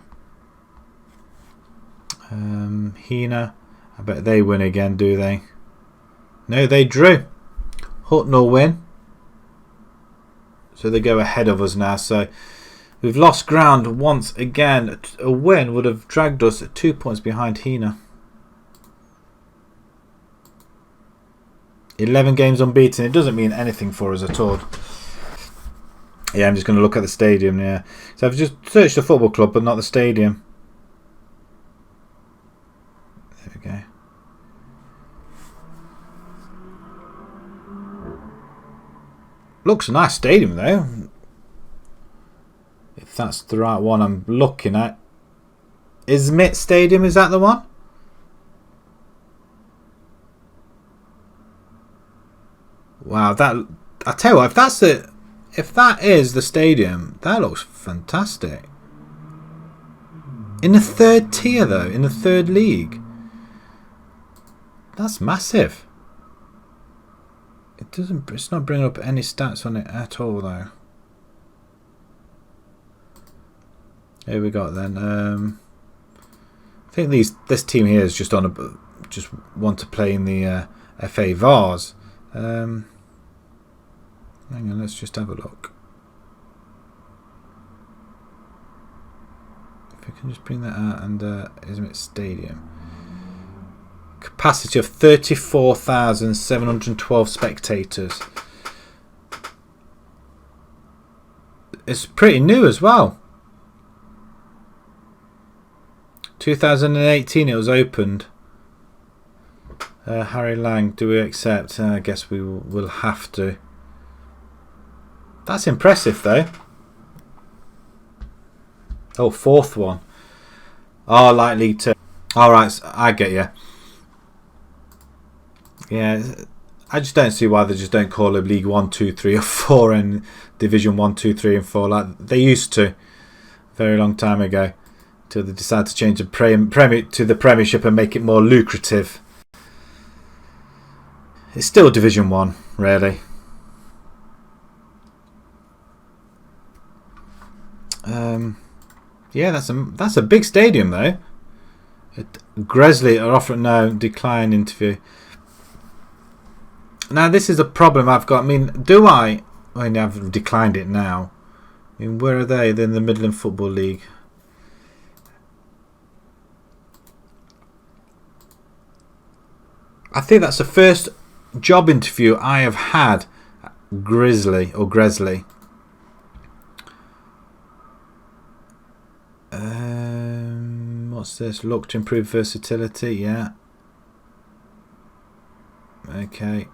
Hina. I bet they win again, do they? No, they drew. Hucknall win. So they go ahead of us now. So we've lost ground once again. A win would have dragged us 2 points behind Hina. 11 games unbeaten. It doesn't mean anything for us at all. Yeah, I'm just going to look at the stadium. Yeah, so I've just searched the football club, but not the stadium. There we go. Looks a nice stadium though. If that's the right one I'm looking at. Izmit Stadium, is that the one? Wow, that... I tell you what, if that's it... If that is the stadium, that looks fantastic. In the third tier though, in the third league. That's massive. It's not bringing up any stats on it at all though. Here we got then. I think this team here is just just want to play in the FA Vars. Hang on, let's just have a look. If we can just bring that out, and Ismit Stadium. Capacity of 34,712 spectators. It's pretty new as well. 2018 it was opened. Harry Lang, do we accept? I guess we will have to. That's impressive though. Oh, fourth one. Oh, like League 2. Alright, I get you. Yeah, I just don't see why they just don't call it League 1, 2, 3 or 4 and Division 1, 2, 3 and 4 like they used to a very long time ago, till they decided to change the to the Premiership and make it more lucrative. It's still Division 1, really. Yeah, that's a big stadium though. Gresley are offering no decline interview. Now this is a problem I've got. I mean, I've declined it now. I mean, where are they? They're in the Midlands Football League. I think that's the first job interview I have had at Gresley. What's this? Look to improve versatility. Yeah. Okay.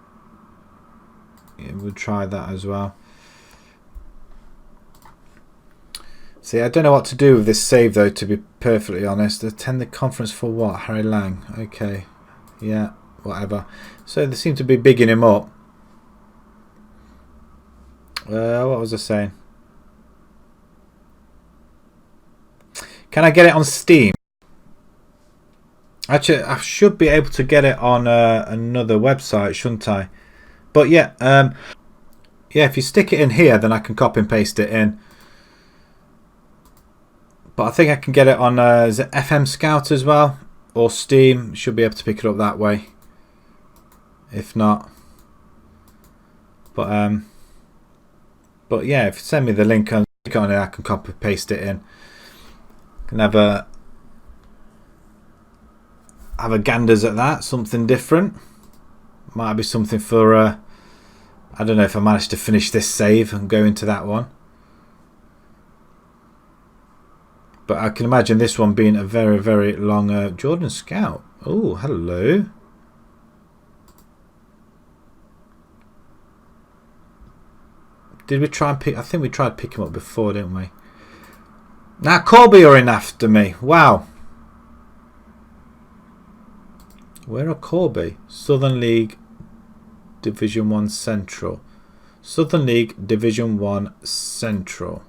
Yeah, we'll try that as well. See, I don't know what to do with this save though, to be perfectly honest. Attend the conference for what? Harry Lang. Okay. Yeah, whatever. So they seem to be bigging him up. What was I saying? Can I get it on Steam? Actually, I should be able to get it on another website, shouldn't I? But yeah, yeah. If you stick it in here, then I can copy and paste it in. But I think I can get it on is it FM Scout as well, or Steam. Should be able to pick it up that way. If not, but yeah, if you send me the link and click on it, I can copy and paste it in. Can have a ganders at that. Something different. Might be something for I don't know if I managed to finish this save and go into that one. But I can imagine this one being a very, very long Jordan Scout. Oh, hello. Did we try and pick? I think we tried to pick him up before, didn't we? Now Corby are in after me. Wow. Where are Corby? Southern League Division 1 Central. Southern League Division 1 Central.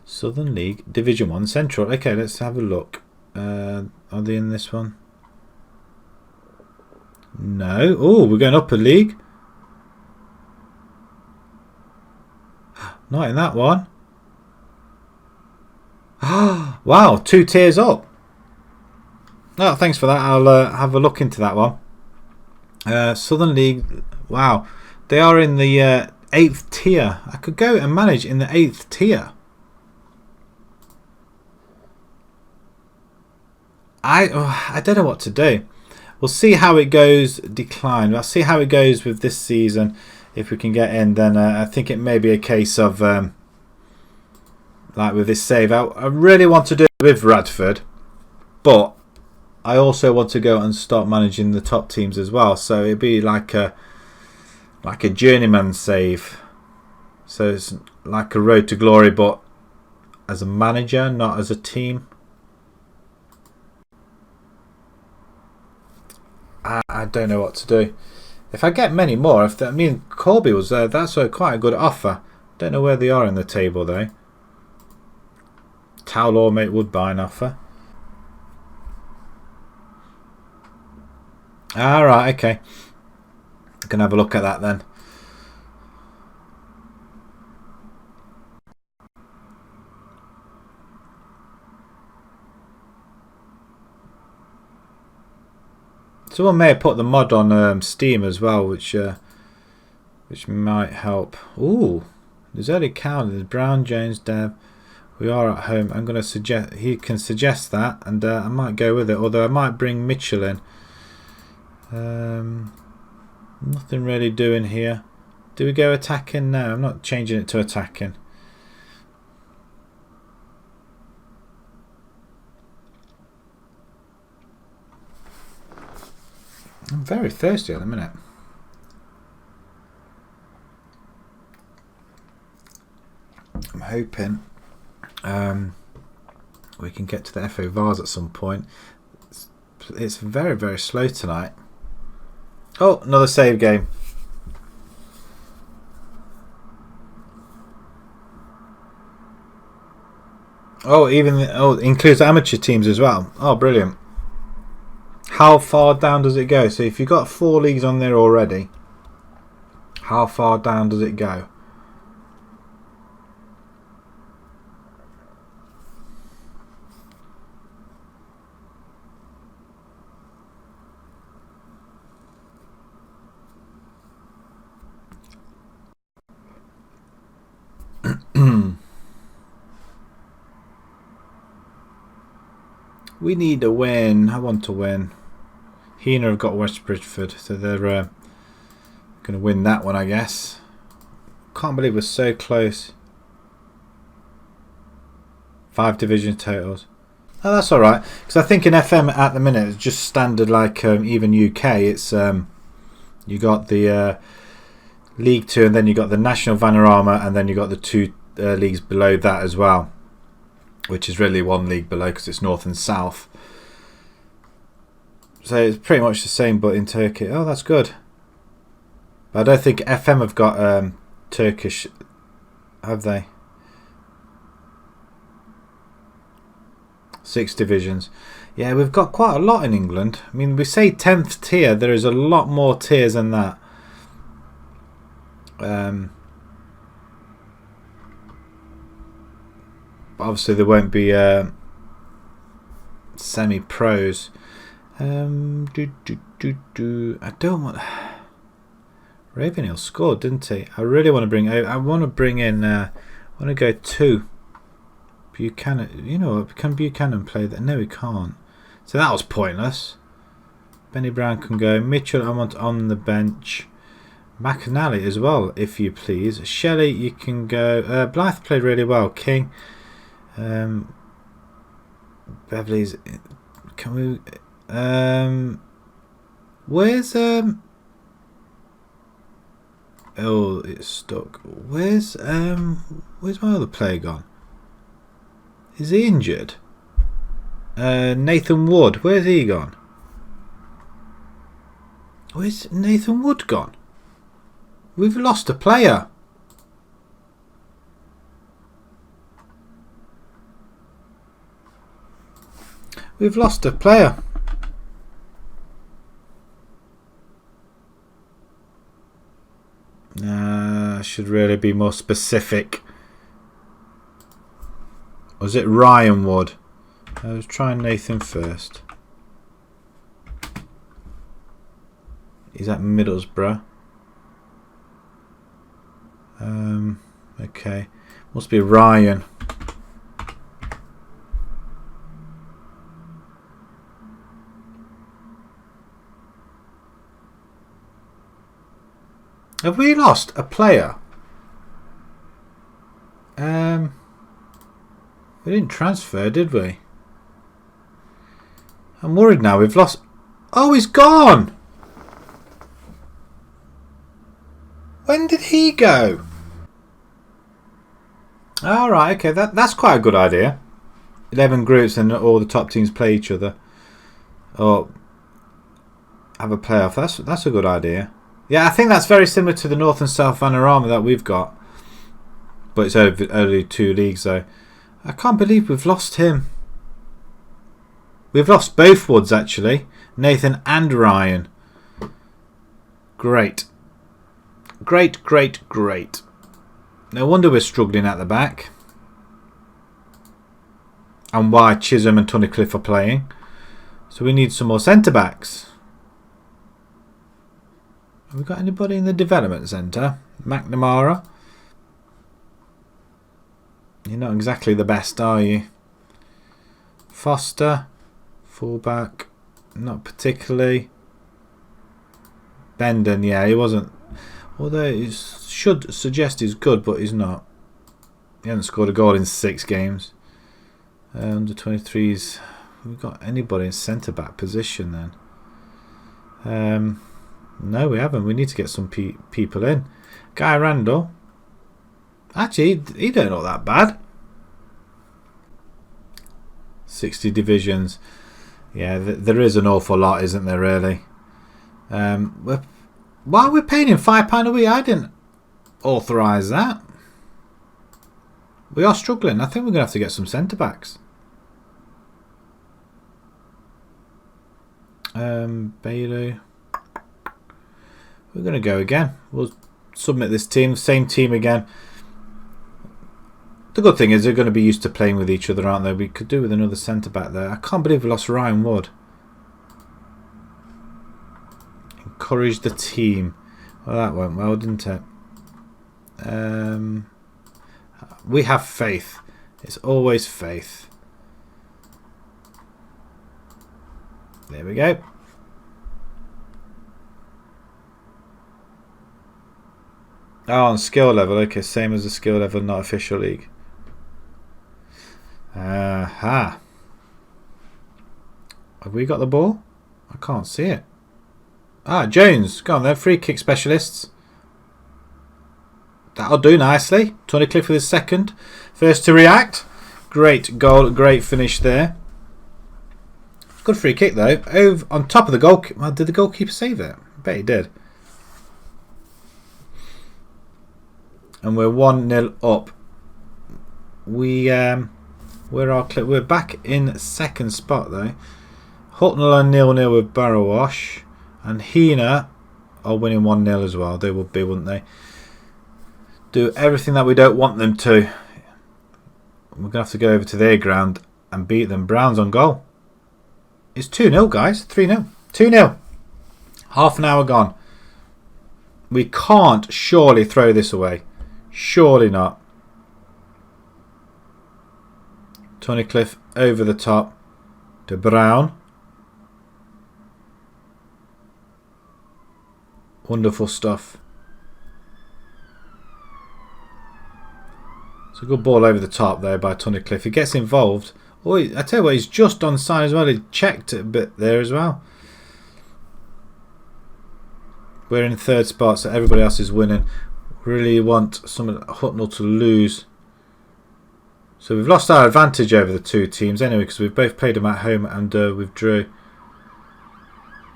Southern League Division 1 Central. Okay, let's have a look. Are they in this one? No. Oh, we're going up a league. Not in that one. Wow, 2 tiers up. Oh, thanks for that. I'll have a look into that one. Southern League. Wow, they are in the 8th tier. I could go and manage in the 8th tier. I don't know what to do. We'll see how it goes. Decline. I'll see how it goes with this season. If we can get in, then I think it may be a case of like with this save. I really want to do it with Radford, but I also want to go and start managing the top teams as well. So it'd be like a journeyman save. So it's like a road to glory, but as a manager, not as a team. I don't know what to do. If I get many more, I mean Corby was there, that's quite a good offer. Don't know where they are in the table though. Towel or Mate would buy an offer. Alright, okay. I can have a look at that then. Someone may have put the mod on Steam as well, which might help. Ooh, there's early count. There's Brown, Jones, Dev. We are at home. I'm going to suggest he can suggest that, and I might go with it. Although I might bring Mitchell in. Nothing really doing here. Do we go attacking now? I'm not changing it to attacking. I'm very thirsty at the minute. I'm hoping we can get to the FO Vars at some point. It's very, very slow tonight. Oh, another save game. Oh, includes amateur teams as well. Oh, brilliant. How far down does it go? So if you've got 4 leagues on there already, how far down does it go? We need a win. I want to win. Heener have got West Bridgeford, so they're going to win that one, I guess. Can't believe we're so close. 5 division totals. Oh, that's all right. Because I think in FM at the minute it's just standard, like even UK. It's you got the League 2, and then you got the National Vanarama, and then you got the 2 leagues below that as well, which is really 1 league below because it's north and south. So it's pretty much the same, but in Turkey. Oh, that's good. But I don't think FM have got Turkish, have they? 6 divisions. Yeah, we've got quite a lot in England. I mean, we say 10th tier. There is a lot more tiers than that. But obviously there won't be semi-pros. I don't want. Ravenhill scored, didn't he? I really want to bring. I want to bring in. I want to go 2. Buchanan. You know what? Can Buchanan play that? No, he can't. So that was pointless. Benny Brown can go. Mitchell, I want on the bench. McAnally as well, if you please. Shelley, you can go. Blythe played really well. King. Beverly's. Can we? Where's oh, it's stuck. Where's my other player gone? Is he injured? Nathan Wood, where's he gone? Where's Nathan Wood gone? We've lost a player. We've lost a player. I should really be more specific. Was it Ryan Wood? I was trying Nathan first. He's at Middlesbrough. Okay. Must be Ryan. Have we lost a player? We didn't transfer, did we? I'm worried now. We've lost. Oh, he's gone. When did he go? All right, okay. That's quite a good idea. 11 groups and all the top teams play each other, or have a playoff. That's a good idea. Yeah, I think that's very similar to the North and South Vanarama that we've got. But it's only 2 leagues though. I can't believe we've lost him. We've lost both Woods actually. Nathan and Ryan. Great. Great, great, great. No wonder we're struggling at the back. And why Chisholm and Tunnicliffe are playing. So we need some more centre-backs. Have we got anybody in the development centre? McNamara. You're not exactly the best, are you? Foster. Fullback. Not particularly. Bendon, yeah, he wasn't. Although he should suggest he's good, but he's not. He hasn't scored a goal in 6 games. Under 23s. We've got anybody in centre-back position then? No, we haven't. We need to get some people in. Guy Randall. Actually, he don't look that bad. 60 divisions. Yeah, there is an awful lot, isn't there, really? Why are we paying him £5 a week? I didn't authorise that. We are struggling. I think we're going to have to get some centre-backs. Bailey. We're going to go again. We'll submit this team. Same team again. The good thing is they're going to be used to playing with each other, aren't they? We could do with another centre-back there. I can't believe we lost Ryan Wood. Encourage the team. Well, that went well, didn't it? We have faith. It's always faith. There we go. Oh, on skill level. Okay, same as the skill level, not official league. Aha. Have we got the ball? I can't see it. Ah, Jones. Go on then. Free kick specialists. That'll do nicely. Tunnicliffe with his second. First to react. Great goal. Great finish there. Good free kick though. Over on top of the goal. Well, did the goalkeeper save it? I bet he did. And we're 1-0 up. We're back in second spot though. Hucknall are 0-0 with Barrowash. And Heena are winning 1-0 as well. They would be, wouldn't they? Do everything that we don't want them to. We're going to have to go over to their ground and beat them. Brown's on goal. It's 2-0, guys. 3-0. 2-0. Half an hour gone. We can't surely throw this away. Surely not. Tunnicliffe over the top to Brown. Wonderful stuff. It's a good ball over the top there by Tunnicliffe. He gets involved. Oh, I tell you what, he's just onside as well. He checked it a bit there as well. We're in third spot, so everybody else is winning. Really want someone Hucknall to lose. So we've lost our advantage over the two teams anyway, because we've both played them at home and we've drew.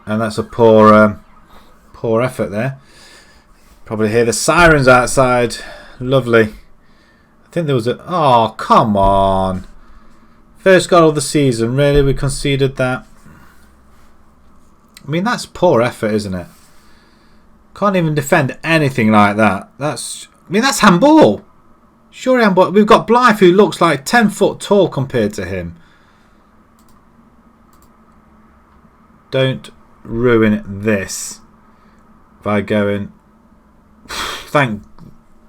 And that's a poor effort there. Probably hear the sirens outside. Lovely. I think there was a... Oh, come on. First goal of the season. Really? We conceded that? I mean, that's poor effort, isn't it? Can't even defend anything like that. That's handball. Sure, handball. We've got Blythe who looks like 10 foot tall compared to him. Don't ruin this by going... Thank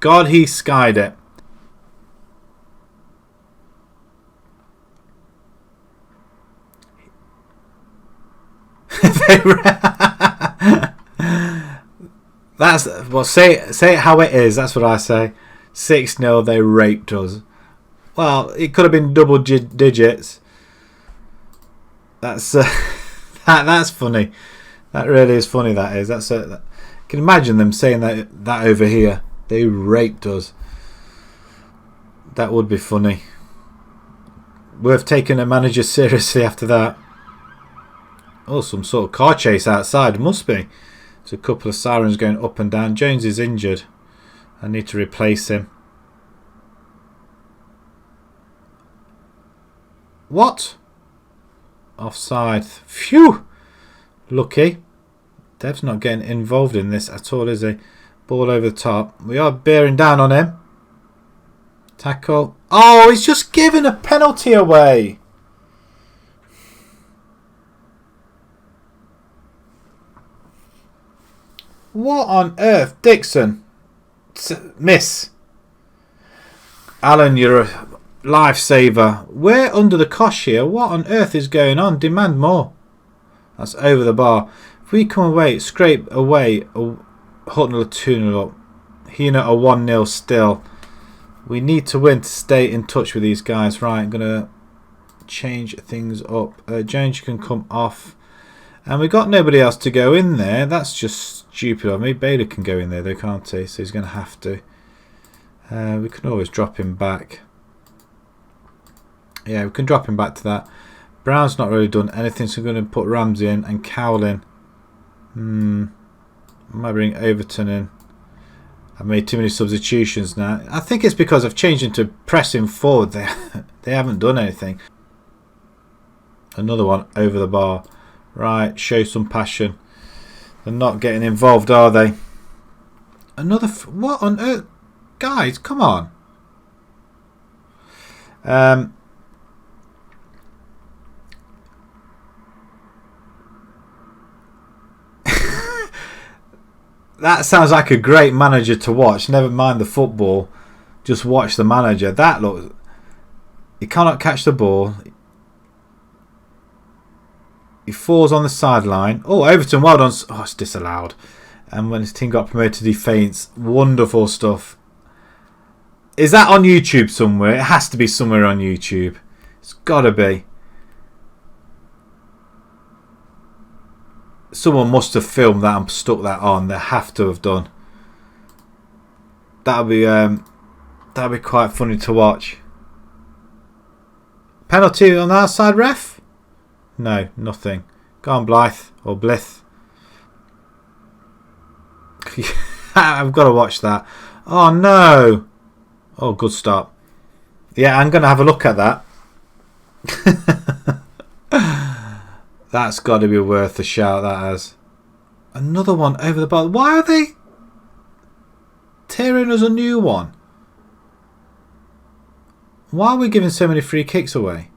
God he skied it. That's well. Say it how it is. That's what I say. 6-0. They raped us. Well, it could have been double digits. That's that's funny. That really is funny. That is. That's I can imagine them saying that over here. They raped us. That would be funny. Worth taking a manager seriously after that. Oh, some sort of car chase outside. Must be. There's a couple of sirens going up and down. Jones is injured. I need to replace him. What? Offside. Phew. Lucky. Dev's not getting involved in this at all, is he? Ball over the top. We are bearing down on him. Tackle. Oh, he's just given a penalty away. What on earth? Dixon. Miss. Alan, you're a lifesaver. We're under the cosh here. What on earth is going on? Demand more. That's over the bar. If we come away, scrape away, Hucknall 2-0 up. Hina a 1-0 still. We need to win to stay in touch with these guys. Right, I'm going to change things up. Jones, you can come off. And we've got nobody else to go in there. That's just stupid of me. Bailey can go in there though, can't he? So he's going to have to. We can always drop him back. Yeah, we can drop him back to that. Brown's not really done anything, so we're going to put Ramsey in and Cowell in. Might bring Overton in. I've made too many substitutions now. I think it's because I've changed into pressing forward. They haven't done anything. Another one over the bar. Right, show some passion. They're not getting involved, are they? Another... what on earth? Guys, come on. That sounds like a great manager to watch. Never mind the football. Just watch the manager. That looks... he cannot catch the ball. He falls on the sideline. Oh, Overton, well done. Oh, it's disallowed. And when his team got promoted, he faints. Wonderful stuff. Is that on YouTube somewhere? It has to be somewhere on YouTube. It's got to be. Someone must have filmed that and stuck that on. They have to have done. That'd be quite funny to watch. Penalty on the outside, ref? No, nothing. Go on, Blythe or Blith. I've got to watch that. Oh no! Oh, good stop. Yeah, I'm going to have a look at that. That's got to be worth a shout, that has. Another one over the bar. Why are they tearing us a new one? Why are we giving so many free kicks away?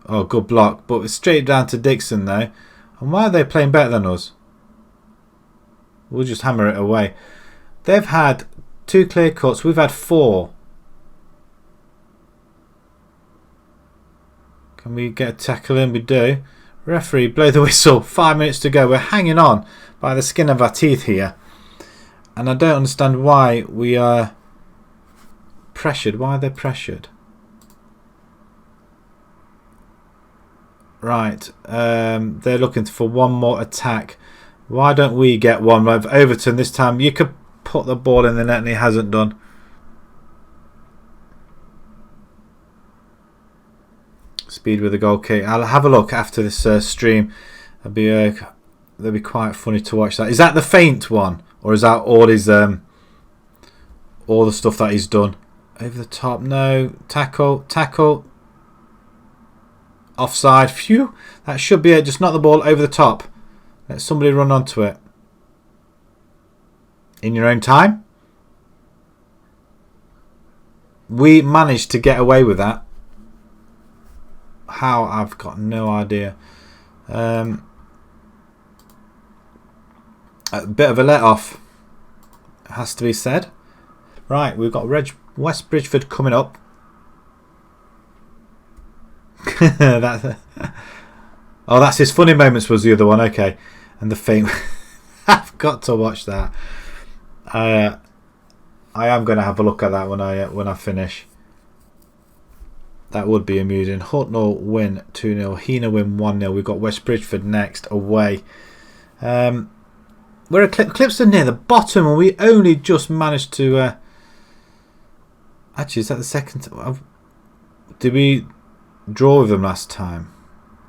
Oh, good block. But it's straight down to Dixon now. And why are they playing better than us? We'll just hammer it away. They've had 2 clear cuts. We've had 4. Can we get a tackle in? We do. Referee, blow the whistle. 5 minutes to go. We're hanging on by the skin of our teeth here. And I don't understand why we are pressured. Why are they pressured? Right. They're looking for one more attack. Why don't we get one? With Overton this time. You could put the ball in the net and he hasn't done. Speed with the goal kick. I'll have a look after this stream. That'd be quite funny to watch that. Is that the feint one, or is that all his all the stuff that he's done? Over the top, no. Tackle. Offside. Phew. That should be it. Just knock the ball over the top. Let somebody run onto it. In your own time. We managed to get away with that. How? I've got no idea. A bit of a let off, has to be said. Right, we've got West Bridgeford coming up. That's his funny moments was the other one. Okay, and the feint. I've got to watch that. I am going to have a look at that when I finish. That would be amusing. Hucknall win 2-0. Hina win 1-0. We've got West Bridgeford next away. We're at Clipston near the bottom, and we only just managed to. Actually, is that the second? Did we draw with them last time?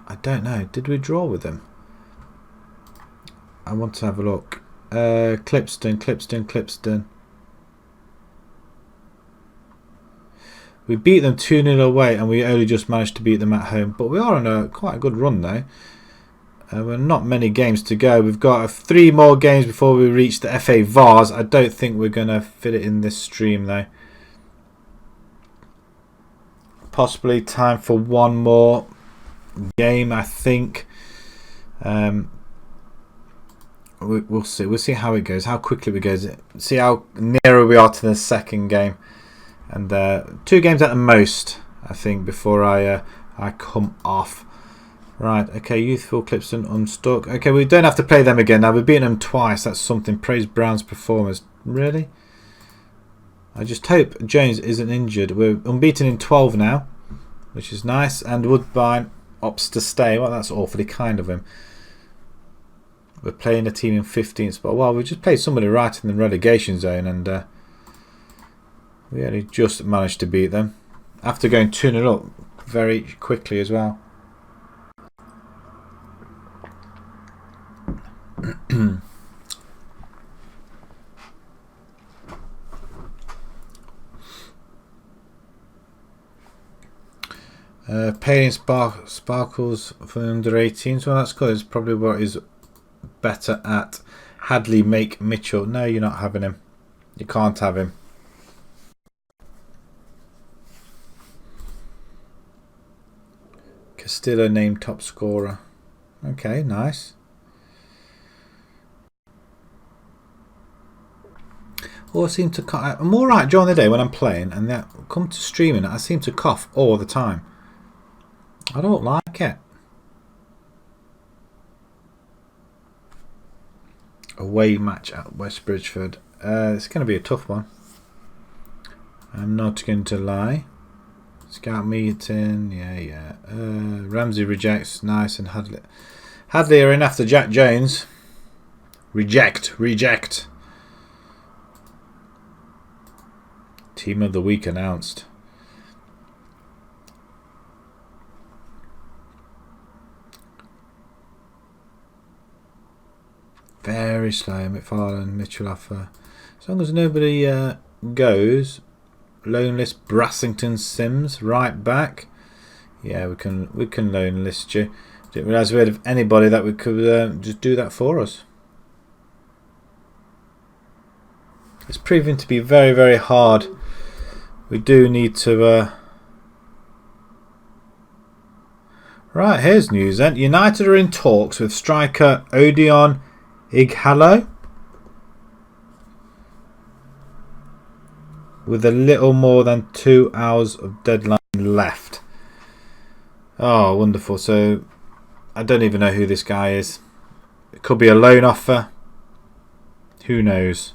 I don't know. Did we draw with them? I want to have a look. Clipston. We beat them 2-0 away, and we only just managed to beat them at home. But we are on a quite a good run though. We're not many games to go. We've got 3 more games before we reach the FA Vars. I don't think we're going to fit it in this stream though. Possibly time for one more game, I think. We'll see. We'll see how it goes, how quickly we go. See how nearer we are to the second game, and 2 games at the most, I think, before I come off. Right. Okay. Youthful Clipston unstuck. Okay, we don't have to play them again now. We've beaten them twice. That's something. Praise Brown's performance. Really? I just hope Jones isn't injured. We're unbeaten in 12 now, which is nice. And Woodbine opts to stay. Well, that's awfully kind of him. We're playing a team in 15th spot. Well, we just played somebody right in the relegation zone, and we only just managed to beat them after going 2-0 up very quickly as well. Paying sparkles for the under 18s. Well, that's good. It's probably what is better at. Hadley, make Mitchell. No, you're not having him. You can't have him. Castillo named top scorer. Okay, nice. Oh, I seem to cough. I'm alright during the day when I'm playing, and then come to streaming, I seem to cough all the time. I don't like it. Away match at West Bridgeford. It's going to be a tough one. I'm not going to lie. Scout meeting, yeah. Ramsey rejects, nice, and Hadley are in after Jack Jones. Reject. Team of the week announced. Very slow. McFarlane, Mitchell offer. As long as nobody goes. Loan list Brassington Sims right back. Yeah, we can loan list you. Didn't realise we had anybody that we could just do that for us. It's proving to be very, very hard. We do need to. Right, here's news then. United are in talks with striker Odion Ighalo, with a little more than 2 hours of deadline left. Oh, wonderful. So I don't even know who this guy is. It could be a loan offer. Who knows?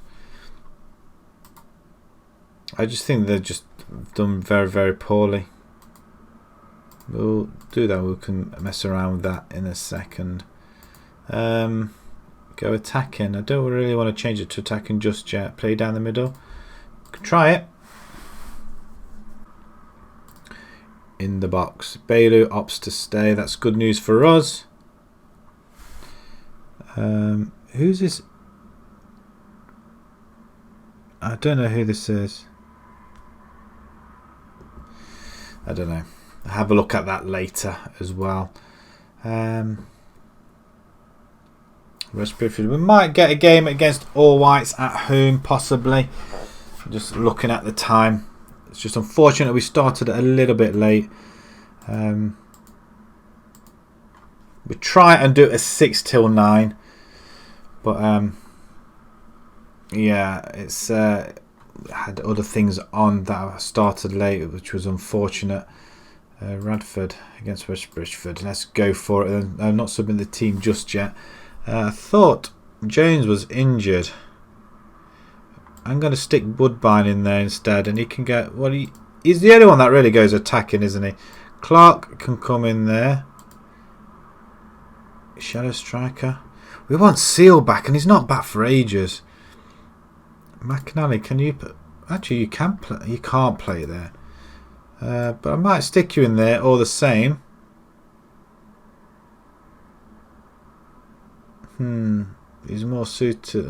I just think they've just done very, very poorly. We'll do that. We can mess around with that in a second. Go attacking. I don't really want to change it to attacking just yet. Play down the middle. Can try it. In the box. Bailu opts to stay. That's good news for us. Who's this? I don't know who this is. I don't know. I'll have a look at that later as well. We might get a game against All Whites at home, possibly. Just looking at the time. It's just unfortunate we started a little bit late. We try and do it a 6 till 9. But yeah, it's had other things on that started late, which was unfortunate. Radford against West Bridgeford. Let's go for it. I'm not subbing the team just yet. I thought Jones was injured. I'm going to stick Woodbine in there instead, and he can get. Well, he's the only one that really goes attacking, isn't he? Clark can come in there. Shadow striker. We want Seal back, and he's not back for ages. McNally, can you? Actually, you can play. You can't play there. But I might stick you in there all the same. He's more suited.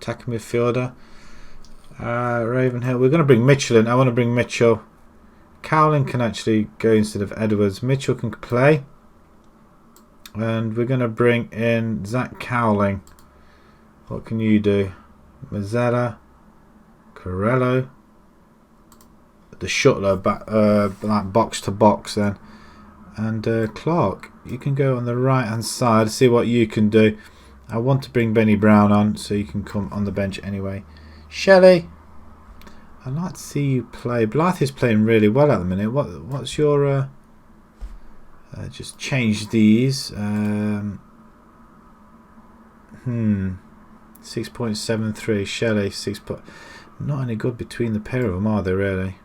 Attacking midfielder. Ravenhill. We're going to bring Mitchell in. I want to bring Mitchell. Cowling can actually go instead of Edwards. Mitchell can play. And we're going to bring in Zach Cowling. What can you do? Mazzella, Corello, the shuttler back, like box to box then, and Clark. You can go on the right hand side. See what you can do. I want to bring Benny Brown on, so you can come on the bench anyway. Shelley, I'd like to see you play. Blythe is playing really well at the minute. What's your just change these. 6.73. Shelley 6. Not any good between the pair of them, are they really?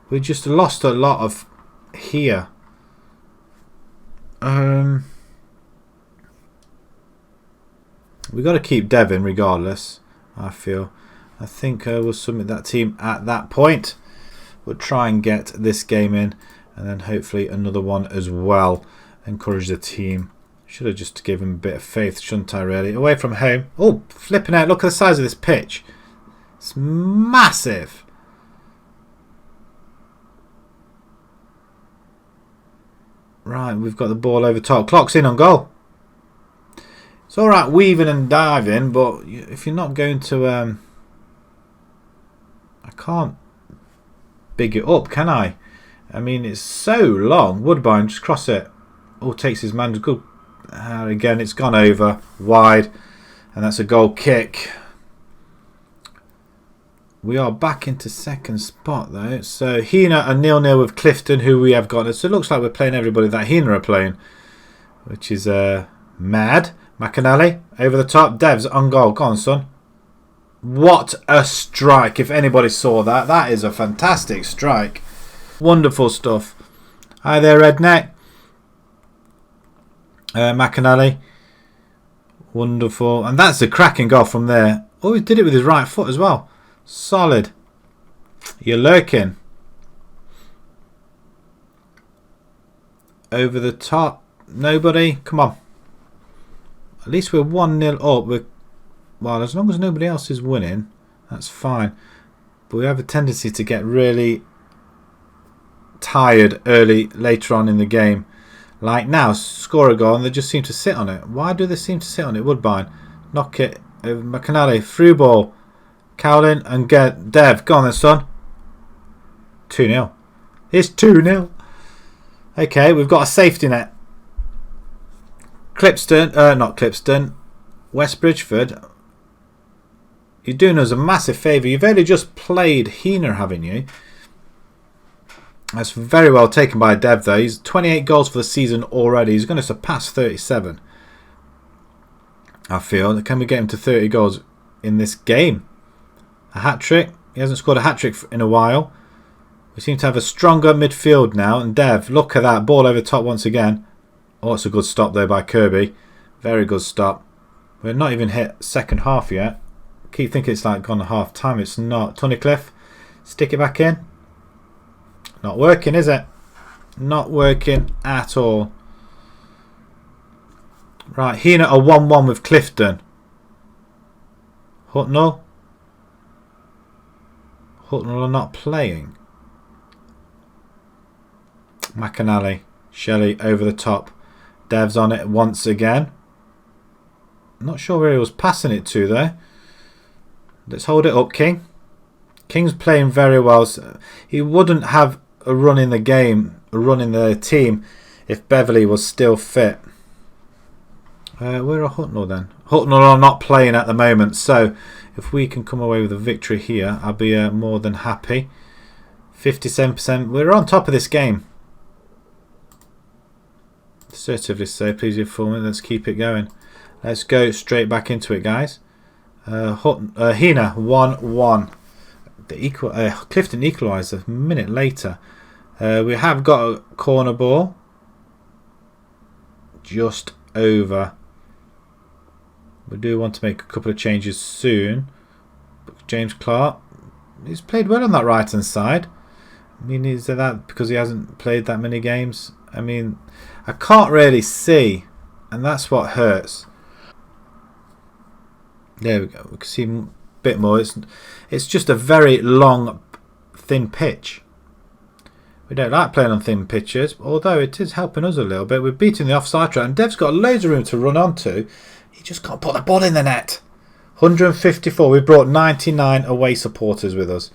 We just lost a lot of here. We got to keep Devon regardless. I think we'll submit that team at that point. We'll try and get this game in, and then hopefully another one as well. Encourage the team. Should have just given him a bit of faith, shouldn't I, really? Away from home. Oh, flipping out. Look at the size of this pitch. It's massive. Right, we've got the ball over top. Clock's in on goal. It's all right weaving and diving, but if you're not going to... I can't big it up, can I? I mean, it's so long. Woodbine, just cross it. Oh, takes his man. Good. Again, it's gone over wide, and that's a goal kick. We are back into second spot though. So Hina are 0-0 with Clifton, who we have got. So it looks like we're playing everybody that Hina are playing, which is mad. McAnally over the top. Dev's on goal. Go on, son. What a strike! If anybody saw that, that is a fantastic strike. Wonderful stuff. Hi there, Redneck. McAnally. Wonderful. And that's a cracking goal from there. Oh, he did it with his right foot as well. Solid. You're lurking. Over the top. Nobody. Come on. At least we're 1-0 up. Well, as long as nobody else is winning, that's fine. But we have a tendency to get really tired later on in the game. Like now, score a goal and they just seem to sit on it. Why do they seem to sit on it? Woodbine. Knock it. McAnally. Through ball. Cowlin and get Dev. Go on then, son. 2-0. It's 2-0. Okay, we've got a safety net. Clipston. Not Clipston. West Bridgeford. You're doing us a massive favour. You've only just played Hina, haven't you? That's very well taken by Dev though. He's 28 goals for the season already. He's going to surpass 37. I feel. Can we get him to 30 goals in this game? A hat-trick. He hasn't scored a hat-trick in a while. We seem to have a stronger midfield now. And Dev, look at that. Ball over top once again. Oh, it's a good stop there by Kirby. Very good stop. We're not even hit second half yet. Keep thinking it's like gone half time. It's not. Tunnicliffe. Stick it back in. Not working, is it? Not working at all. Right, Hina are 1-1 with Clifton. Hutnell. Hutnell are not playing. McAnally. Shelley over the top. Dev's on it once again. Not sure where he was passing it to there. Let's hold it up, King. King's playing very well. He wouldn't have a run in the game, a run in the team, if Beverley was still fit. Where are Hutnell then? Hutnell are not playing at the moment, so if we can come away with a victory here, I'll be more than happy. 57%. We're on top of this game. Assertively so. Please be for me. Let's keep it going. Let's go straight back into it, guys. Hina 1-1. The Clifton equalised a minute later. We have got a corner ball. Just over. We do want to make a couple of changes soon. James Clark, he's played well on that right hand side. I mean, is that because he hasn't played that many games? I mean, I can't really see, and that's what hurts. There we go. We can see a bit more. It's just a very long, thin pitch. We don't like playing on thin pitches, although it is helping us a little bit. We're beating the offside trap, and Dev's got loads of room to run onto. He just can't put the ball in the net. 154. We've brought 99 away supporters with us.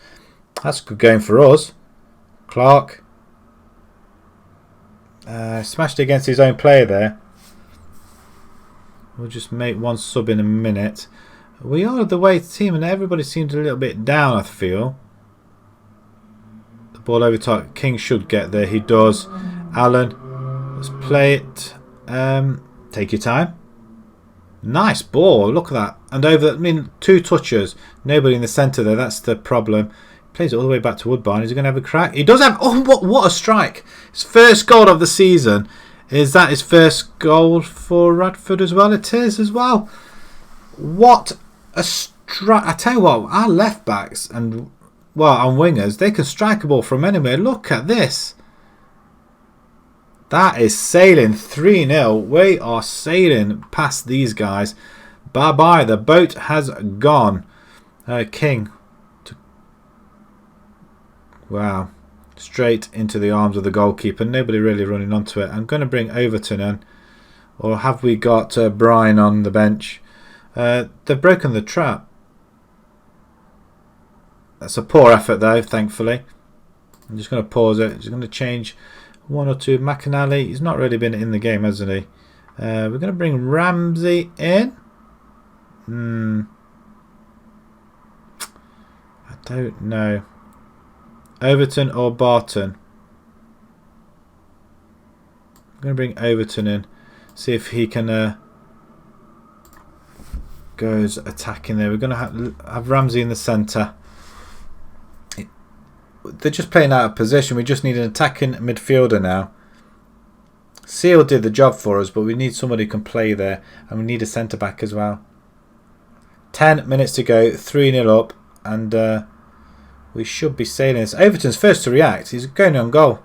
That's good going for us. Clark. Smashed against his own player there. We'll just make one sub in a minute. We are the way team, and everybody seems a little bit down, I feel. The ball over top. King should get there. He does. Alan. Let's play it. Take your time. Nice ball. Look at that. And over, I mean, 2 touches. Nobody in the centre there. That's the problem. Plays it all the way back to Woodbine. Is he going to have a crack? He does have... Oh, what a strike. His first goal of the season. Is that his first goal for Radford as well? It is as well. What a strike. I tell you what, our left backs and, well, and wingers, they can strike a ball from anywhere. Look at this. That is sailing 3-0. We are sailing past these guys. Bye-bye. The boat has gone. King. Wow. Straight into the arms of the goalkeeper. Nobody really running onto it. I'm going to bring Overton in. Or have we got Brian on the bench? They've broken the trap. That's a poor effort though, thankfully. I'm just going to pause it. Just going to change 1 or 2. McAnally, he's not really been in the game, hasn't he? We're going to bring Ramsey in. I don't know. Overton or Barton? I'm going to bring Overton in. See if he can goes attacking there. We're going to have Ramsey in the centre. They're just playing out of position. We just need an attacking midfielder now. Seal did the job for us, but we need somebody who can play there. And we need a centre back as well. 10 minutes to go. 3-0 up. And we should be sailing this. Overton's first to react. He's going on goal.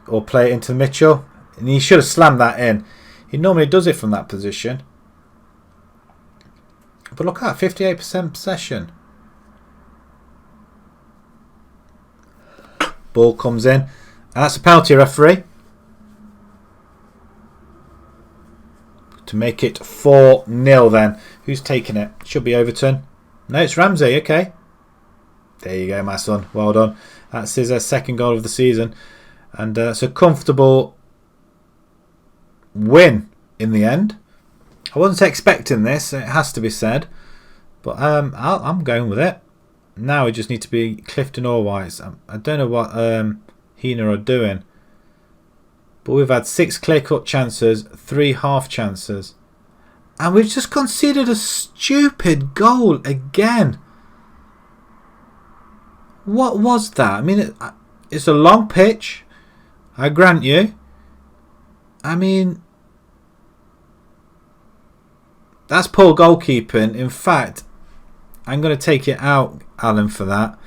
Or play it into Mitchell. And he should have slammed that in. He normally does it from that position. But look at that. 58% possession. Ball comes in. And that's a penalty, referee. To make it 4-0 then. Who's taking it? Should be Overton. No, it's Ramsey. Okay. There you go, my son. Well done. That's his second goal of the season. And it's a comfortable win in the end. I wasn't expecting this. It has to be said. But I'm going with it. Now we just need to be Clifton or Whites. I don't know what Hina are doing. But we've had 6 clear-cut chances, 3 half chances. And we've just conceded a stupid goal again. What was that? I mean, it's a long pitch. I grant you. I mean, that's poor goalkeeping. In fact, I'm going to take it out, Alan, for that.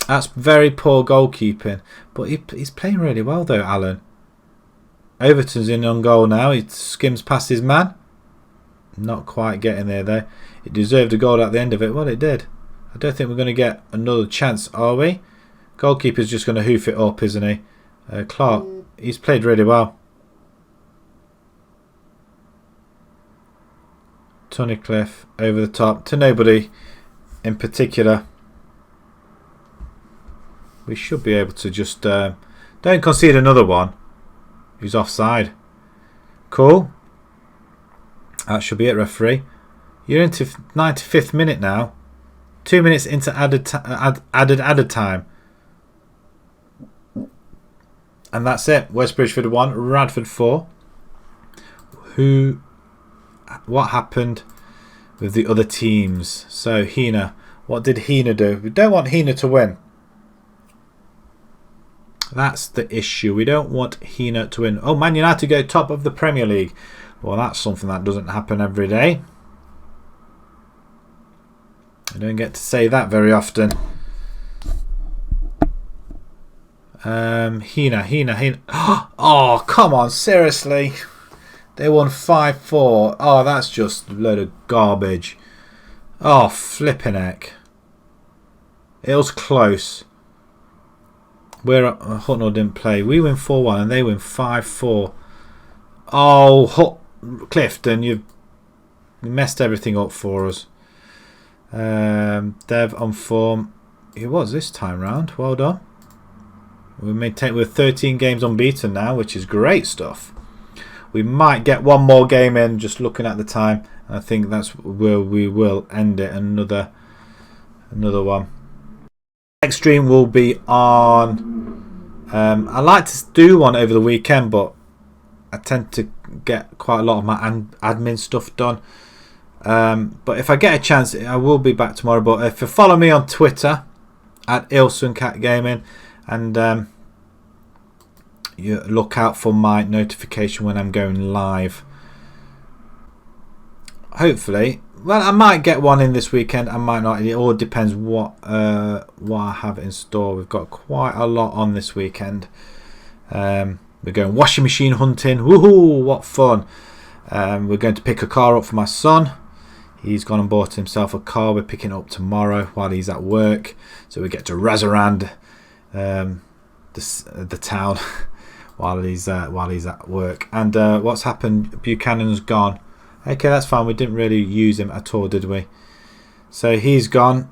That's very poor goalkeeping. But he's playing really well, though, Alan. Overton's in on goal now. He skims past his man. Not quite getting there, though. It deserved a goal at the end of it. Well, it did. I don't think we're going to get another chance, are we? Goalkeeper's just going to hoof it up, isn't he? Clark, he's played really well. Tunnicliffe over the top to nobody in particular. We should be able to just don't concede another one. Who's offside? Cool. That should be it, referee. You're into 95th minute now. 2 minutes into added time. And that's it. West Bridgeford 1, Radford 4. What happened with the other teams? So Hina, what did Hina do? We don't want Hina to win. That's the issue. We don't want Hina to win. Oh, Man United go top of the Premier League. Well, that's something that doesn't happen every day. I don't get to say that very often. Hina. Oh, come on, seriously. They won 5-4. Oh, that's just a load of garbage. Oh, flipping heck. It was close. Where Hucknall didn't play. We win 4-1 and they win 5-4. Oh, Clifton, you've messed everything up for us. Dev on form. It was this time round. Well done. We're 13 games unbeaten now, which is great stuff. We might get one more game in, just looking at the time. I think that's where we will end it. Another one. Next stream will be on. I like to do one over the weekend, but I tend to get quite a lot of my admin stuff done. But if I get a chance, I will be back tomorrow. But if you follow me on Twitter at IlsonCatGaming, and you look out for my notification when I'm going live. Hopefully, well, I might get one in this weekend. I might not. It all depends what I have in store. We've got quite a lot on this weekend. We're going washing machine hunting. Woohoo! What fun! We're going to pick a car up for my son. He's gone and bought himself a car. We're picking it up tomorrow while he's at work. So we get to razz around the town while he's at work. And what's happened? Buchanan's gone. Okay, that's fine. We didn't really use him at all, did we? So he's gone.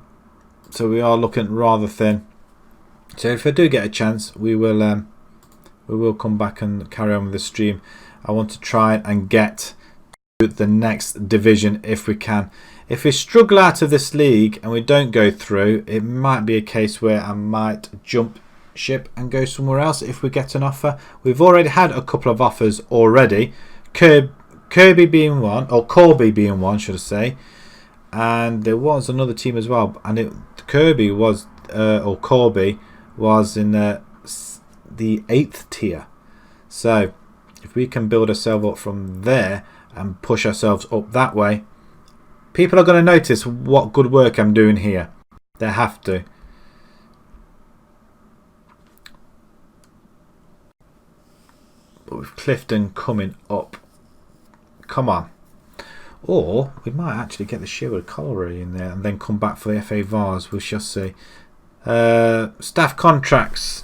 So we are looking rather thin. So if I do get a chance, we will come back and carry on with the stream. I want to try and get to the next division if we can. If we struggle out of this league and we don't go through, it might be a case where I might jump ship and go somewhere else if we get an offer. We've already had a couple of offers already. Kirby being one, or Corby being one, should I say, and there was another team as well, and Corby was in the 8th tier. So if we can build ourselves up from there and push ourselves up that way, people are going to notice what good work I'm doing here. They have to. But with Clifton coming up, come on. Or we might actually get the Sherwood Colliery in there and then come back for the FA Vars. We shall see. Staff contracts.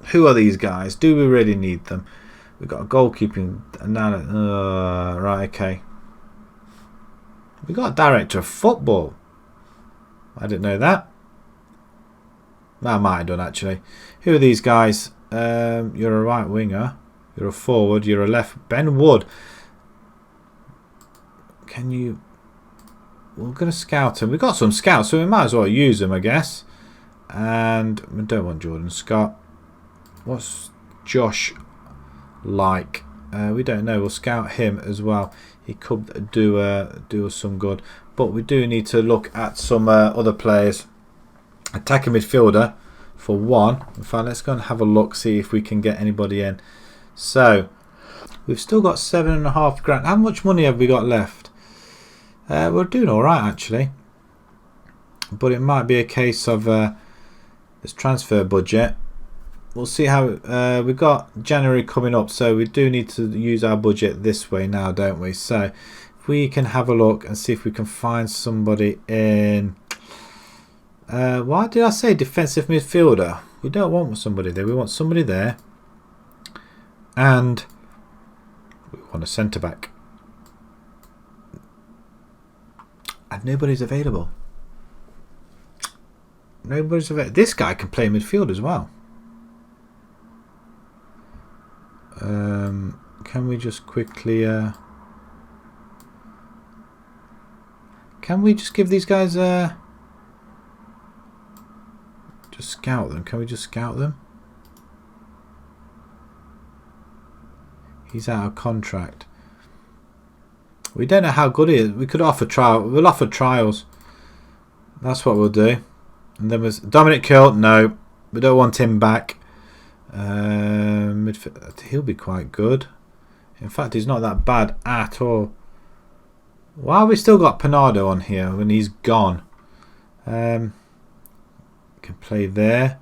Who are these guys? Do we really need them? We've got a goalkeeping. Right, okay. We got a director of football. I didn't know that. I might have done actually. Who are these guys? You're a right winger. You're a forward. You're a left. Ben Wood. Can you? We're going to scout him. We've got some scouts, so we might as well use them, I guess. And we don't want Jordan Scott. What's Josh like? We don't know. We'll scout him as well. He could do us some good. But we do need to look at some other players. Attacking midfielder for one. In fact, let's go and have a look, see if we can get anybody in. So we've still got £7.5 grand. How much money have we got left? We're doing all right actually, but it might be a case of this transfer budget. We'll see how we've got January coming up, so we do need to use our budget this way now, don't we? So if we can have a look and see if we can find somebody in. Why did I say defensive midfielder? We don't want somebody there. We want somebody there, and we want a centre back. And nobody's available. Nobody's available. This guy can play midfield as well. Can we just quickly? Can we just give these guys just scout them? Can we just scout them? He's out of contract. We don't know how good he is. We could offer trial. We'll offer trials. That's what we'll do. And then was Dominic Kill. No, we don't want him back. He'll be quite good. In fact, he's not that bad at all. Why have we still got Panardo on here when he's gone? Can play there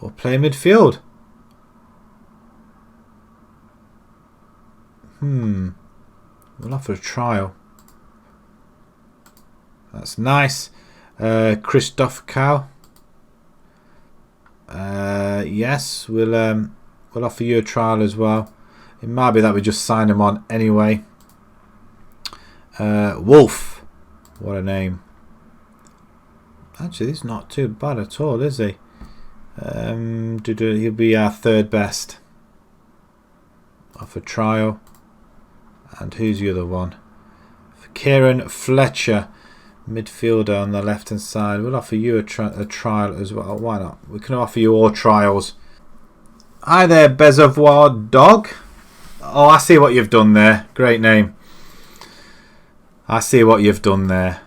or play midfield. We'll offer a trial. That's nice. Christoph Cow. yes, we'll offer you a trial as well. It might be that we just sign him on anyway. Wolf, what a name. Actually, he's not too bad at all, is he? He'll be our third best. Off a trial. And who's the other one? For Kieran Fletcher, midfielder on the left hand side. We'll offer you a trial as well. Why not? We can offer you all trials. Hi there, Bezovoir Dog. Oh, I see what you've done there. Great name. I see what you've done there.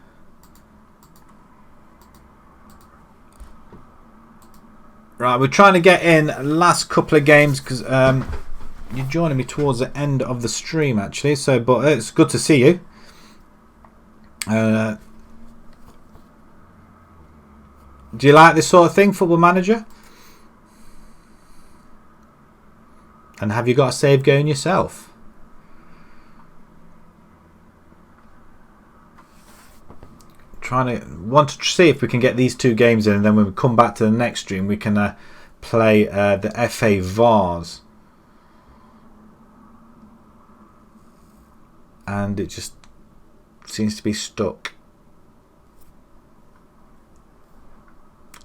Right, we're trying to get in last couple of games because you're joining me towards the end of the stream actually. So, but it's good to see you. Do you like this sort of thing, Football Manager? And have you got a save going yourself? Want to see if we can get these 2 games in, and then when we come back to the next stream we can play the FA Vars. And it just seems to be stuck.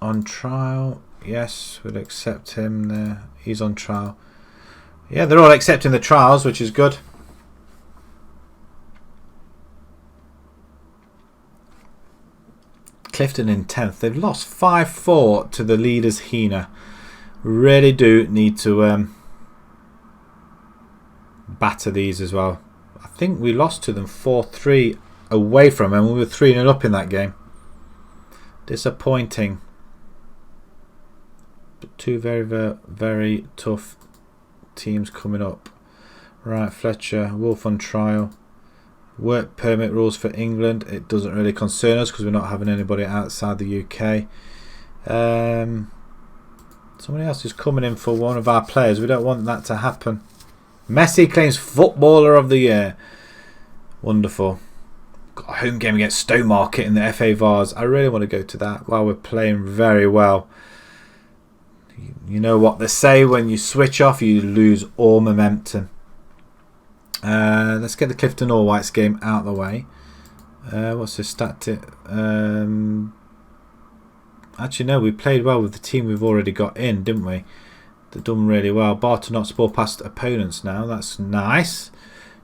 On trial, yes, we'll accept him there. He's on trial. Yeah, they're all accepting the trials, which is good. Clifton in 10th. They've lost 5-4 to the leaders Hina. Really do need to batter these as well. I think we lost to them 4-3 away from them. We were 3-0 up in that game. Disappointing. But 2 very, very, very tough teams coming up. Right, Fletcher, Wolf on trial. Work permit rules for England. It doesn't really concern us because we're not having anybody outside the UK. Somebody else is coming in for one of our players. We don't want that to happen. Messi claims Footballer of the Year. Wonderful. Got a home game against Stowmarket in the FA Vars. I really want to go to that while we're playing very well. You know what they say, when you switch off you lose all momentum. Let's get the Clifton All Whites game out of the way. What's the stat? Actually, no, we played well with the team we've already got in, didn't we? They've done really well. Bar to not score past opponents now. That's nice.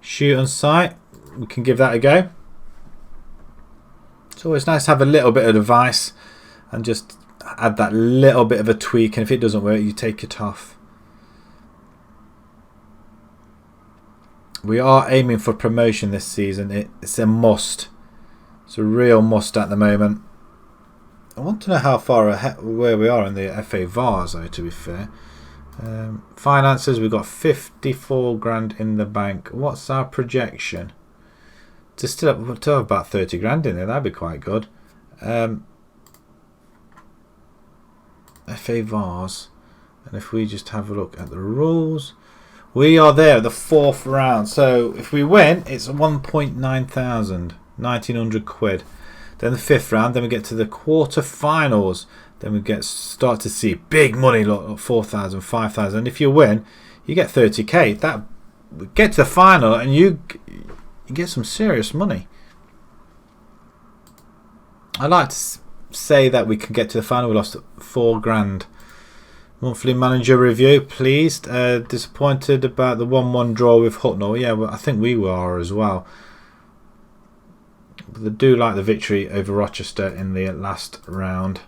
Shoot on sight. We can give that a go. It's always nice to have a little bit of advice and just add that little bit of a tweak. And if it doesn't work, you take it off. We are aiming for promotion this season. It's a must. It's a real must at the moment. I want to know how far ahead where we are in the FA Vars, though, to be fair. Finances, we've got 54 grand in the bank. What's our projection? To still have about 30 grand in there, that'd be quite good. FA Vars. And if we just have a look at the rules, we are there at the 4th round. So if we win, it's 1,900, 1,900 quid. Then the 5th round, then we get to the quarter-finals. Then we start to see big money, like 4,000, 5,000. And if you win, you get 30k. That get to the final and you get some serious money. I like to say that we can get to the final. We lost 4 grand. Monthly manager review, pleased. Disappointed about the 1-1 draw with Hucknall. Yeah, well, I think we are as well. But they do like the victory over Rochester in the last round.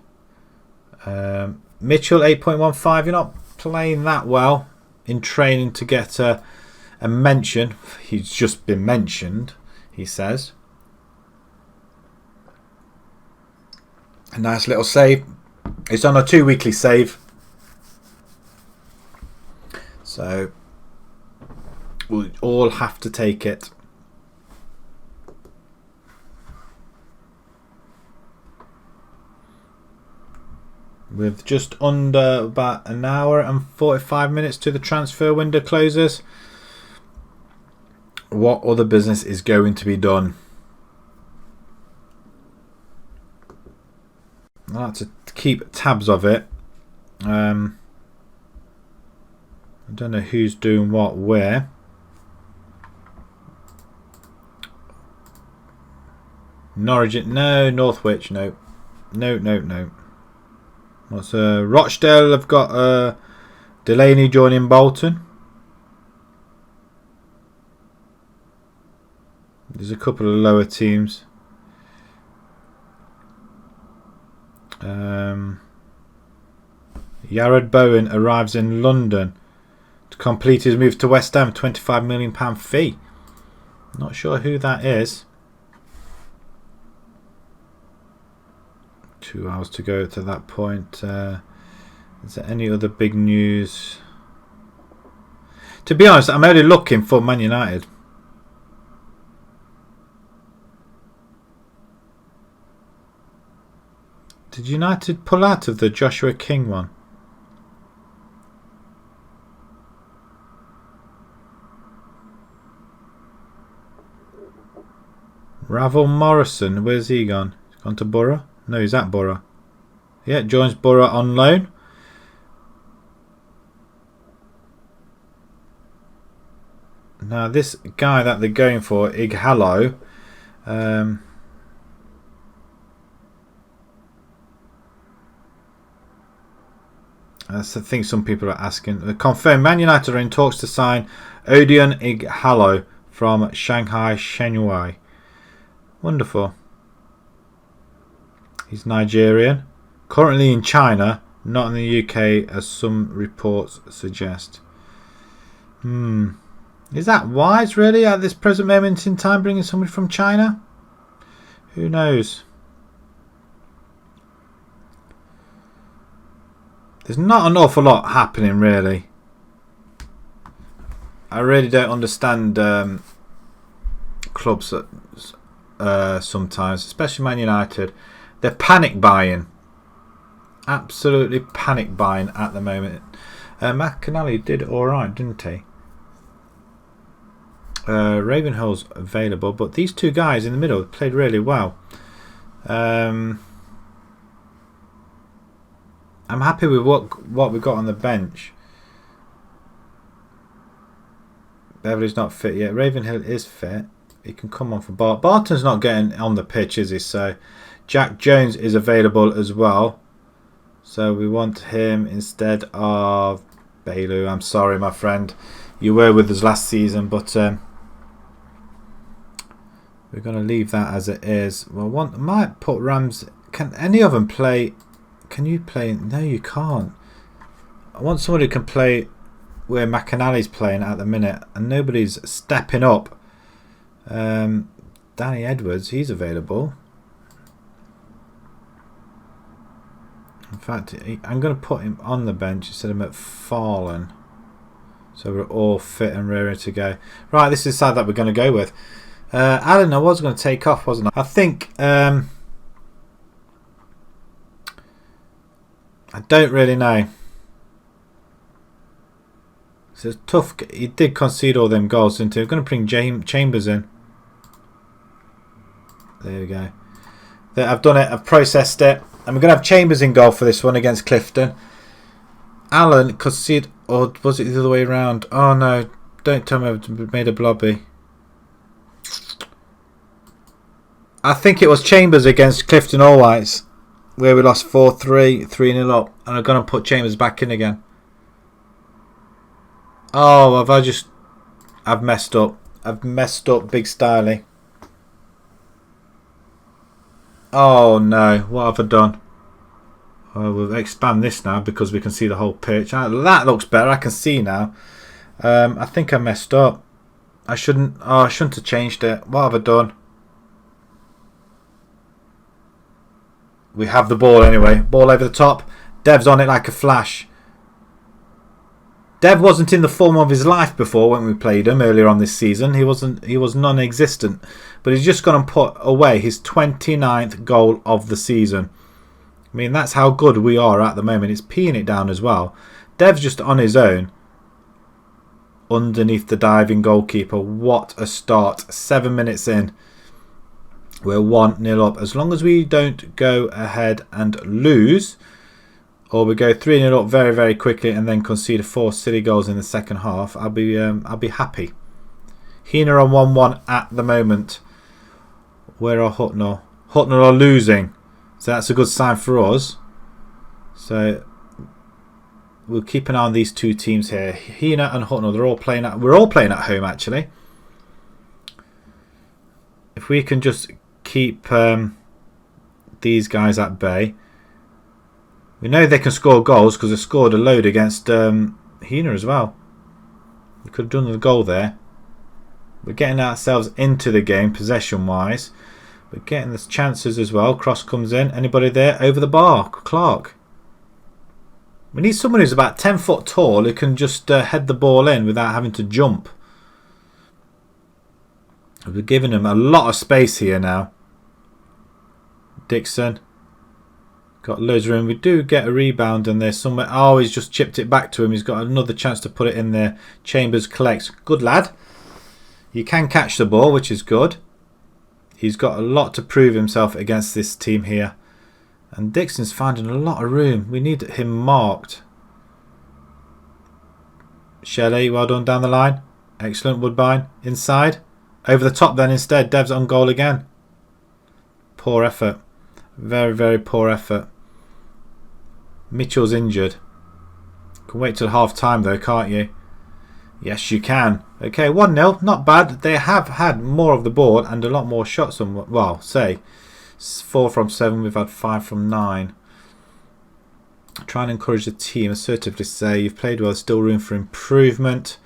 Mitchell 8.15. You're not playing that well in training to get a mention. He's just been mentioned, he says. A nice little save. It's on a 2-weekly save. So we'll all have to take it. With just under about an hour and 45 minutes to the transfer window closes, what other business is going to be done? I like to keep tabs of it. I don't know who's doing what where. Norwich, no. Northwich, no. No. What's Rochdale have got Delaney joining Bolton. There's a couple of lower teams. Yared Bowen arrives in London to complete his move to West Ham. £25 million fee. Not sure who that is. 2 hours to go to that point. Is there any other big news? To be honest, I'm only looking for Man United. Did United pull out of the Joshua King one? Ravel Morrison, where's he gone? He's gone to Borough? No, he's at Borough. Yeah, joins Borough on loan. Now this guy that they're going for, Ighalo, that's the thing some people are asking. Confirmed, Man United are in talks to sign Odion Ighalo from Shanghai Shenhua. Wonderful. He's Nigerian. Currently in China, not in the UK as some reports suggest. Is that wise really at this present moment in time, bringing somebody from China? Who knows? There's not an awful lot happening really. I really don't understand clubs sometimes, especially Man United. They're panic buying. Absolutely panic buying at the moment. McAnally did alright, didn't he? Ravenhill's available, but these two guys in the middle played really well. I'm happy with what we got on the bench. Beverly's not fit yet. Ravenhill is fit. He can come on for Bart. Barton's not getting on the pitch, is he? So Jack Jones is available as well. So we want him instead of Bailu. I'm sorry, my friend. You were with us last season, but we're going to leave that as it is. Well, I might put Rams. Can any of them play? Can you play? No, you can't. I want somebody who can play where McAnally's playing at the minute, and nobody's stepping up. Danny Edwards, he's available. In fact, I'm going to put him on the bench instead of McFarlane. So we're all fit and ready to go. Right, this is the side that we're going to go with. Alan, I was going to take off, wasn't I? I think I don't really know. It's tough. He did concede all them goals, didn't he? I'm going to bring Chambers in. There we go. I've done it. I've processed it. And we're going to have Chambers in goal for this one against Clifton. Alan conceded, or was it the other way around? Oh no! Don't tell me I've made a blobby. I think it was Chambers against Clifton All Whites, where we lost 4-3, 3-0 up, and I'm going to put Chambers back in again. Oh, I've messed up. I've messed up big styley. Oh no, what have I done? Oh, we'll expand this now because we can see the whole pitch. That looks better, I can see now. I think I messed up. I shouldn't have changed it. What have I done? We have the ball anyway. Ball over the top. Dev's on it like a flash. Dev wasn't in the form of his life before when we played him earlier on this season. He was non-existent. But he's just gone and put away his 29th goal of the season. I mean, that's how good we are at the moment. It's peeing it down as well. Dev's just on his own. Underneath the diving goalkeeper. What a start. 7 minutes in. We're 1-0 up. As long as we don't go ahead and lose, or we go 3-0 up very, very quickly and then concede 4 silly goals in the second half, I'll be happy. Heener on 1-1 at the moment. Where are Huttnall? Huttnall are losing, so that's a good sign for us. So we'll keep an eye on these two teams here. Heener and Huttnall, they're all playing at. We're all playing at home actually. If we can just keep these guys at bay. We know they can score goals because they scored a load against Heener as well. We could have done the goal there. We're getting ourselves into the game possession-wise. We're getting the chances as well. Cross comes in. Anybody there? Over the bar. Clark. We need someone who's about 10 foot tall who can just head the ball in without having to jump. We're giving him a lot of space here now. Dixon. Got loads of room. We do get a rebound and there's somewhere. Oh, he's just chipped it back to him. He's got another chance to put it in there. Chambers collects. Good lad. You can catch the ball, which is good. He's got a lot to prove himself against this team here. And Dixon's finding a lot of room. We need him marked. Shelley, well done down the line. Excellent. Woodbine. Inside. Over the top then instead. Dev's on goal again. Poor effort. Very, very poor effort. Mitchell's injured. Can wait till half time though, can't you? Yes, you can. Okay, 1-0. Not bad. They have had more of the ball and a lot more shots on. Well, say 4 from 7. We've had 5 from 9. Try and encourage the team. Assertively say you've played well. There's still room for improvement.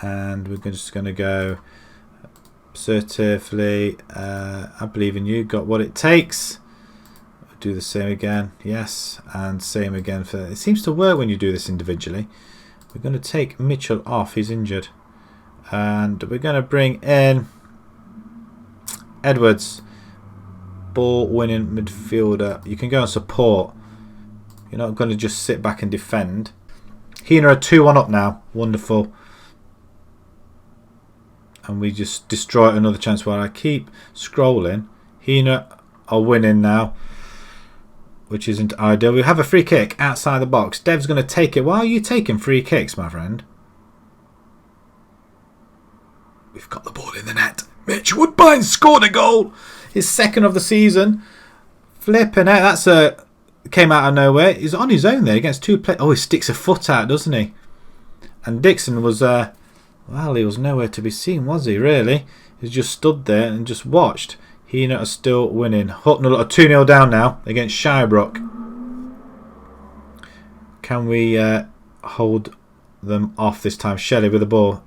And we're just going to go assertively. I believe in you. Got what it takes. Do the same again. Yes, and same again. It seems to work when you do this individually. We're going to take Mitchell off. He's injured. And we're going to bring in Edwards. Ball winning midfielder. You can go and support. You're not going to just sit back and defend. Heener are 2-1 up now. Wonderful. And we just destroy another chance while I keep scrolling. Heener are winning now, which isn't ideal. We have a free kick outside the box. Dev's going to take it. Why are you taking free kicks, my friend? We've got the ball in the net. Mitch Woodbine scored a goal. His second of the season. Flipping out. That's came out of nowhere. He's on his own there against 2 players. Oh, he sticks a foot out, doesn't he? And Dixon was, well, he was nowhere to be seen, was he, really? He just stood there and just watched. Heener are still winning. Huttnall are 2-0 down now against Shirebrook. Can we hold them off this time? Shelley with the ball.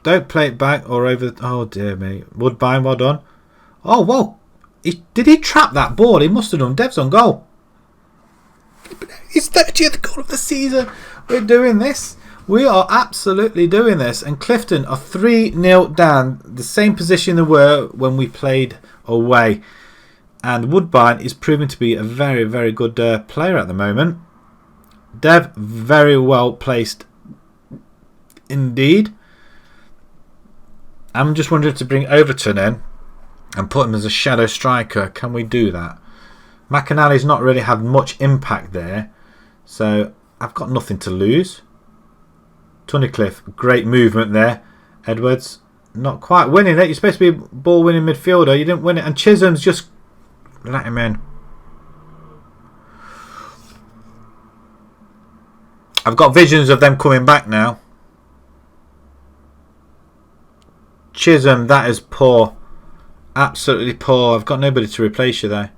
Don't play it back or over. Oh, dear me. Woodbine, well done. Oh, whoa. Did he trap that ball? He must have done. Dev's on goal. His 30th goal of the season. We're doing this. We are absolutely doing this. And Clifton are 3-0 down. The same position they were when we played away. And Woodbine is proving to be a very, very good player at the moment. Dev, very well placed indeed. I'm just wondering to bring Overton in and put him as a shadow striker. Can we do that? McAnally's not really had much impact there. So I've got nothing to lose. Tunnicliffe, great movement there. Edwards, not quite winning it. You're supposed to be a ball winning midfielder. You didn't win it. And Chisholm's just let him in. I've got visions of them coming back now. Chisholm, that is poor. Absolutely poor. I've got nobody to replace you there.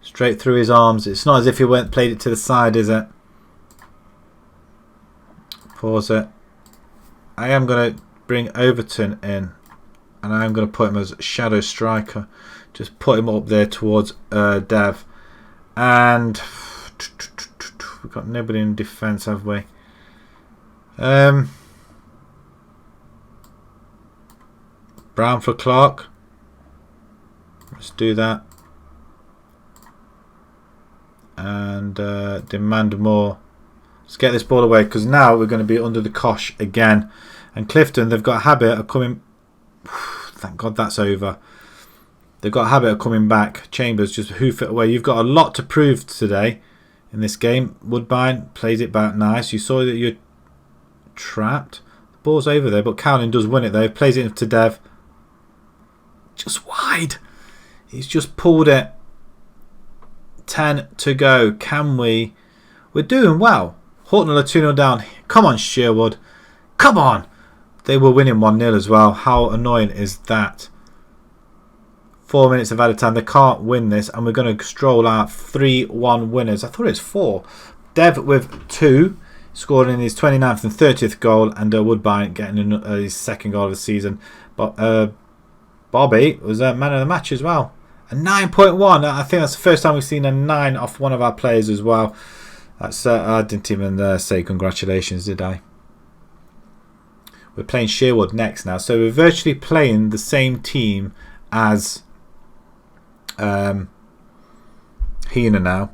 Straight through his arms. It's not as if he played it to the side, is it? Pause it. I am going to bring Overton in. And I am going to put him as shadow striker. Just put him up there towards Dev. And we've got nobody in defence, have we? Brown for Clark. Let's do that. And demand more. Let's get this ball away because now we're going to be under the cosh again. And Clifton, they've got a habit of coming. Thank God that's over. They've got a habit of coming back. Chambers, just hoof it away. You've got a lot to prove today in this game. Woodbine plays it back nice. You saw that you're trapped. The ball's over there, but Cowling does win it though. Plays it to Dev. Just wide. He's just pulled it. 10 to go. Can we? We're doing well. Horton are 2-0 down. Come on, Sherwood. Come on. They were winning 1-0 as well. How annoying is that? 4 minutes of added time. They can't win this, and we're going to stroll out 3-1 winners. I thought it was 4. Dev with 2, scored in his 29th and 30th goal, and Woodbine getting his 2nd goal of the season. But Bobby was a man of the match as well. A 9.1. I think that's the first time we've seen a 9 off one of our players as well. That's I didn't even say congratulations, did I? We're playing Sherwood next now, so we're virtually playing the same team as Hena now.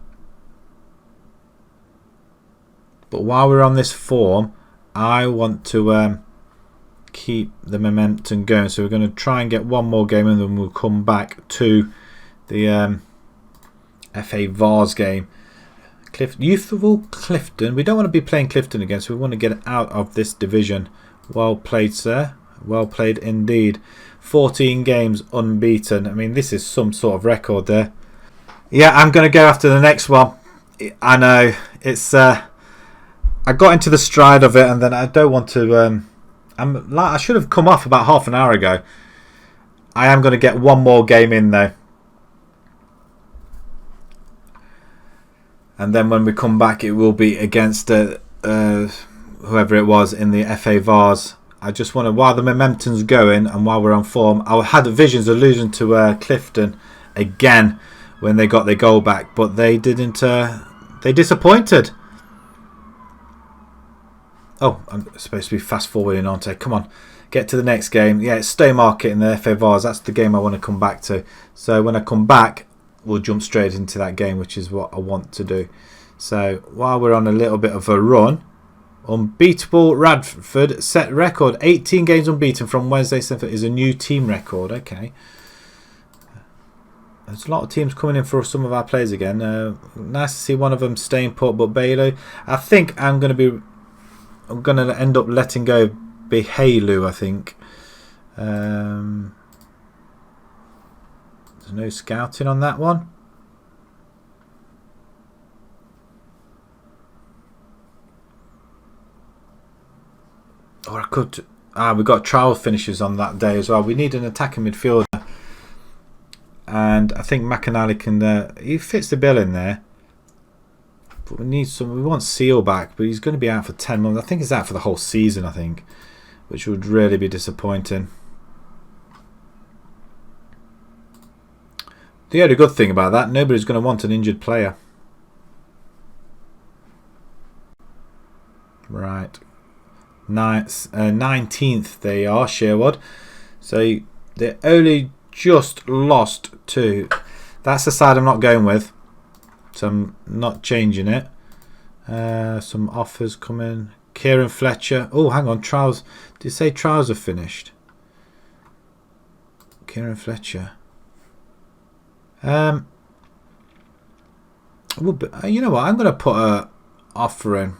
But while we're on this form, I want to keep the momentum going. So we're going to try and get one more game, and then we'll come back to the FA Vars game. Youthful Clifton. We don't want to be playing Clifton again, so we want to get out of this division. Well played, sir. Well played indeed. 14 games unbeaten. I mean, this is some sort of record there. Yeah, I'm going to go after the next one. I know. It's I got into the stride of it, and then I don't want to... I should have come off about half an hour ago. I am going to get one more game in, though. And then when we come back, it will be against whoever it was in the FA Vars. I just want to, while the momentum's going and while we're on form, I had visions of losing to Clifton again when they got their goal back, but they didn't. They disappointed. Oh, I'm supposed to be fast forwarding, aren't I? Come on, get to the next game. Yeah, it's Staymarket in the FA Vars. That's the game I want to come back to. So when I come back, we'll jump straight into that game, which is what I want to do. So while we're on a little bit of a run, unbeatable Radford set record. 18 games unbeaten from Wednesday is a new team record. Okay. There's a lot of teams coming in for some of our players again. Nice to see one of them staying put, but Bailey, I think I'm going to end up letting go Behalu, I think. There's no scouting on that one. Or I could... we've got trial finishes on that day as well. We need an attacking midfielder. And I think McAnally can... he fits the bill in there. But we need some... We want Seal back, but he's going to be out for 10 months. I think he's out for the whole season, I think. Which would really be disappointing. The only good thing about that, nobody's going to want an injured player. Right. 19th they are, Sherwood. So they only just lost to... That's the side I'm not going with. So I'm not changing it. Some offers coming. Kieran Fletcher. Oh, hang on. Trials. Did you say trials are finished? Kieran Fletcher. Well, you know what? I'm going to put a offer in.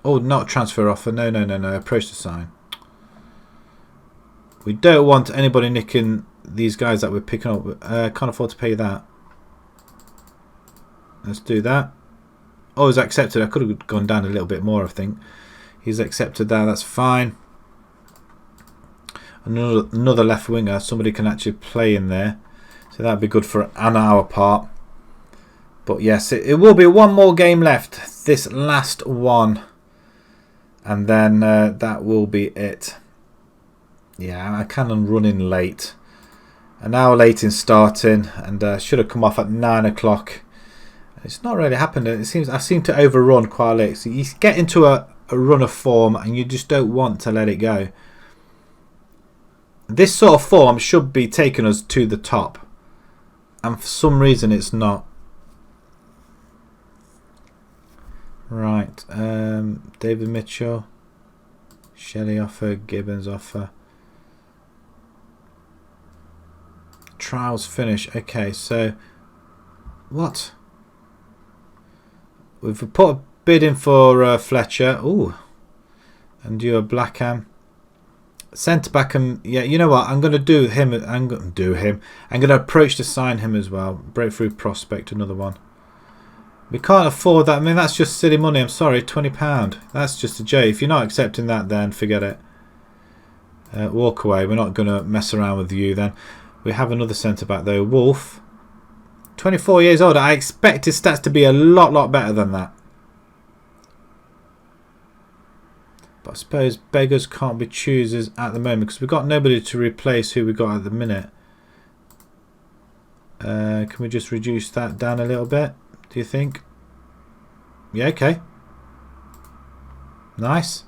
Oh, not transfer offer. No. Approach to sign. We don't want anybody nicking these guys that we're picking up. Can't afford to pay that. Let's do that. Oh, he's accepted. I could have gone down a little bit more, I think. He's accepted that. That's fine. Another left winger. Somebody can actually play in there. So that'd be good for an hour part. But yes, it will be one more game left. This last one. And then that will be it. Yeah, I can run in late. An hour late in starting. And should have come off at 9 o'clock. It's not really happened. It seems I seem to overrun quite late. So you get into a run of form and you just don't want to let it go. This sort of form should be taking us to the top. And for some reason it's not. Right. David Mitchell. Shelley offer. Gibbons offer. Trials finish. Okay, so... What? We've put a bid in for Fletcher. Ooh. And you're Blackham. Centre back, and yeah, you know what? I'm going to do him. I'm going to approach to sign him as well. Breakthrough prospect, another one. We can't afford that. I mean, that's just silly money. I'm sorry, £20. That's just a J. If you're not accepting that, then forget it. Walk away. We're not going to mess around with you then. We have another centre back though, Wolf. 24 years old. I expect his stats to be a lot better than that. But I suppose beggars can't be choosers at the moment because we've got nobody to replace who we got at the minute. Can we just reduce that down a little bit, do you think? Yeah, okay. Nice.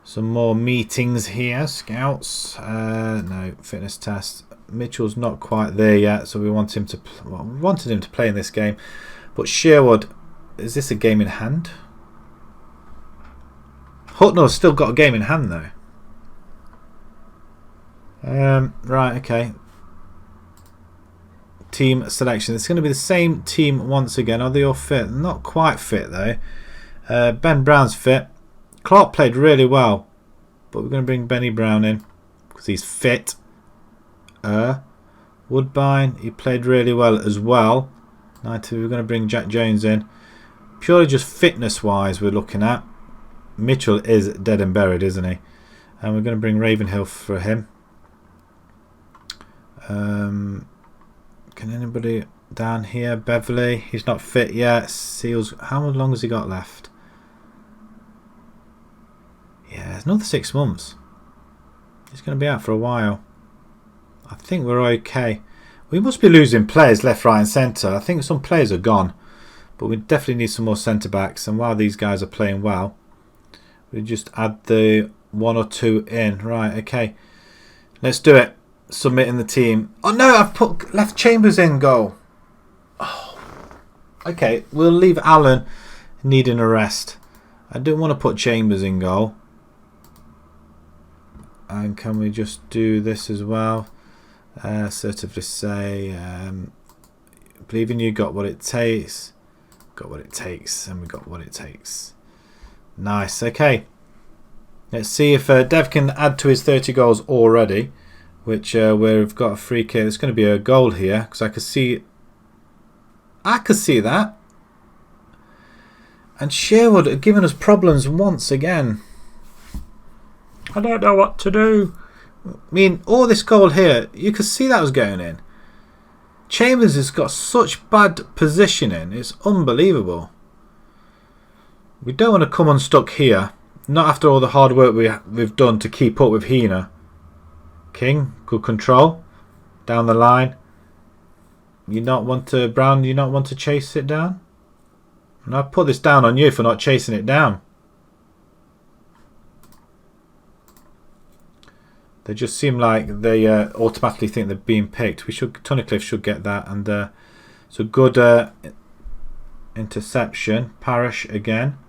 Some more meetings here. Scouts. No, fitness test. Mitchell's not quite there yet, so we want him to. Well, we wanted him to play in this game, but Sherwood, is this a game in hand? Hucknall's still got a game in hand though. Right, okay. Team selection. It's going to be the same team once again. Are they all fit? Not quite fit though. Ben Brown's fit. Clark played really well, but we're going to bring Benny Brown in because he's fit. Woodbine, he played really well as well. 90, we're going to bring Jack Jones in. Purely just fitness wise we're looking at. Mitchell is dead and buried, isn't he? And we're going to bring Ravenhill for him. Can anybody down here? Beverley, he's not fit yet. Seals, how long has he got left? Yeah, it's another 6 months. He's going to be out for a while. I think we're okay. We must be losing players left, right and centre. I think some players are gone. But we definitely need some more centre backs. And while these guys are playing well, we just add the 1 or 2 in. Right, okay. Let's do it. Submitting the team. Oh no, I've left Chambers in goal. Oh. Okay, we'll leave Allen needing a rest. I don't want to put Chambers in goal. And can we just do this as well? Assertively say, believing you got what it takes. Got what it takes, and we got what it takes. Nice, okay. Let's see if Dev can add to his 30 goals already, which we've got a free kick. There's going to be a goal here because I could see that. And Sherwood have given us problems once again. I don't know what to do. I mean, all this goal here, you could see that was going in. Chambers has got such bad positioning. It's unbelievable. We don't want to come unstuck here. Not after all the hard work we've done to keep up with Hina. King, good control. Down the line. You not want to, Brown, you not want to chase it down? And I put this down on you for not chasing it down. They just seem like they automatically think they're being picked. Tunnicliffe should get that, and it's a good interception. Parrish again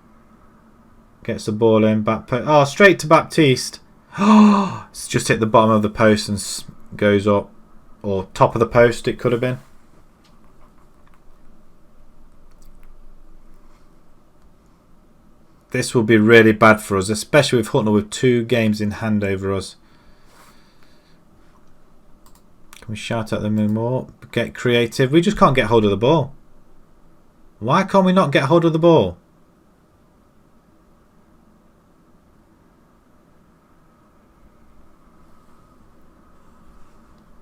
gets the ball in. Oh, straight to Baptiste. Oh, it's just hit the bottom of the post and goes up, or top of the post. It could have been. This will be really bad for us, especially with Hucknall with 2 games in hand over us. Can we shout at them more? Get creative. We just can't get hold of the ball. Why can't we not get hold of the ball?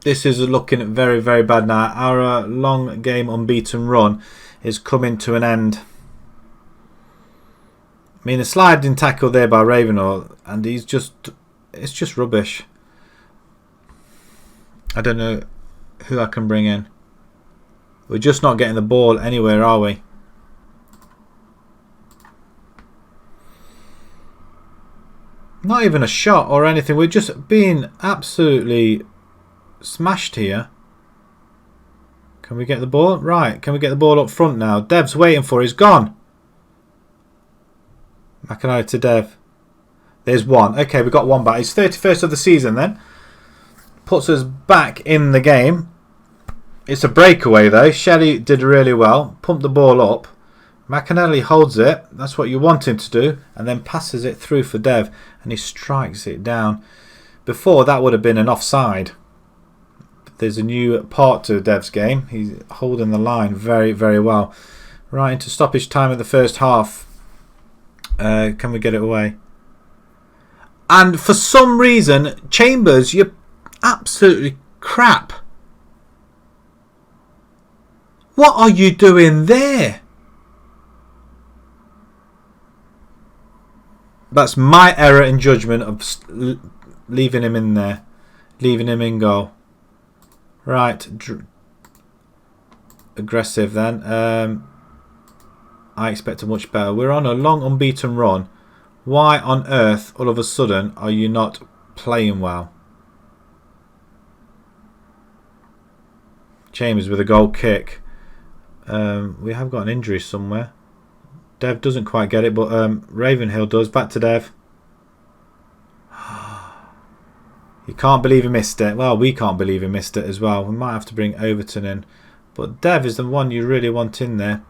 This is looking very, very bad now. Our long game unbeaten run is coming to an end. I mean, a sliding tackle there by Ravenhill, and it's just rubbish. I don't know who I can bring in. We're just not getting the ball anywhere, are we? Not even a shot or anything. We're just being absolutely smashed here. Can we get the ball? Right, can we get the ball up front now? Dev's waiting for it. He's gone. McIntyre to Dev. There's one. Okay, we got one back. It's 31st of the season then. Puts us back in the game. It's a breakaway though. Shelley did really well. Pumped the ball up. McAnally holds it. That's what you want him to do. And then passes it through for Dev. And he strikes it down. Before, that would have been an offside. There's a new part to Dev's game. He's holding the line very, very well. Right into stoppage time of the first half. Can we get it away? And for some reason, Chambers, you're absolutely crap. What are you doing there? That's my error in judgment of leaving him in there. Leaving him in goal. Right. Aggressive then. I expect a much better. We're on a long unbeaten run. Why on earth, all of a sudden, are you not playing well? Chambers with a goal kick. We have got an injury somewhere. Dev doesn't quite get it, but Ravenhill does. Back to Dev. You can't believe he missed it. Well, we can't believe he missed it as well. We might have to bring Overton in. But Dev is the one you really want in there.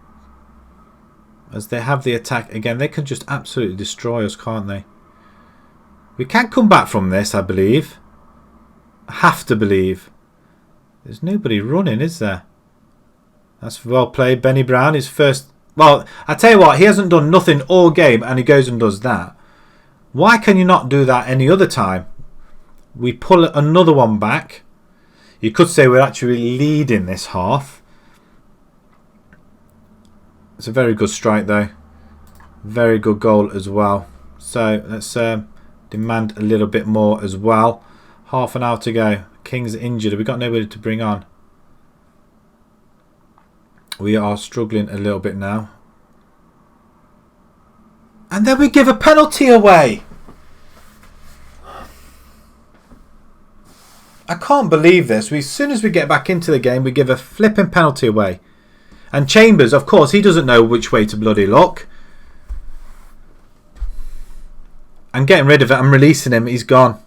As they have the attack again, they can just absolutely destroy us, can't they? We can come back from this, I believe. I have to believe. There's nobody running, is there? That's well played. Benny Brown, his first... Well, I tell you what, he hasn't done nothing all game and he goes and does that. Why can you not do that any other time? We pull another one back. You could say we're actually leading this half. It's a very good strike though. Very good goal as well. So let's demand a little bit more as well. Half an hour to go. King's injured. We've got nobody to bring on. We are struggling a little bit now. And then we give a penalty away. I can't believe this. As soon as we get back into the game, we give a flipping penalty away. And Chambers, of course, he doesn't know which way to bloody look. I'm getting rid of it. I'm releasing him. He's gone.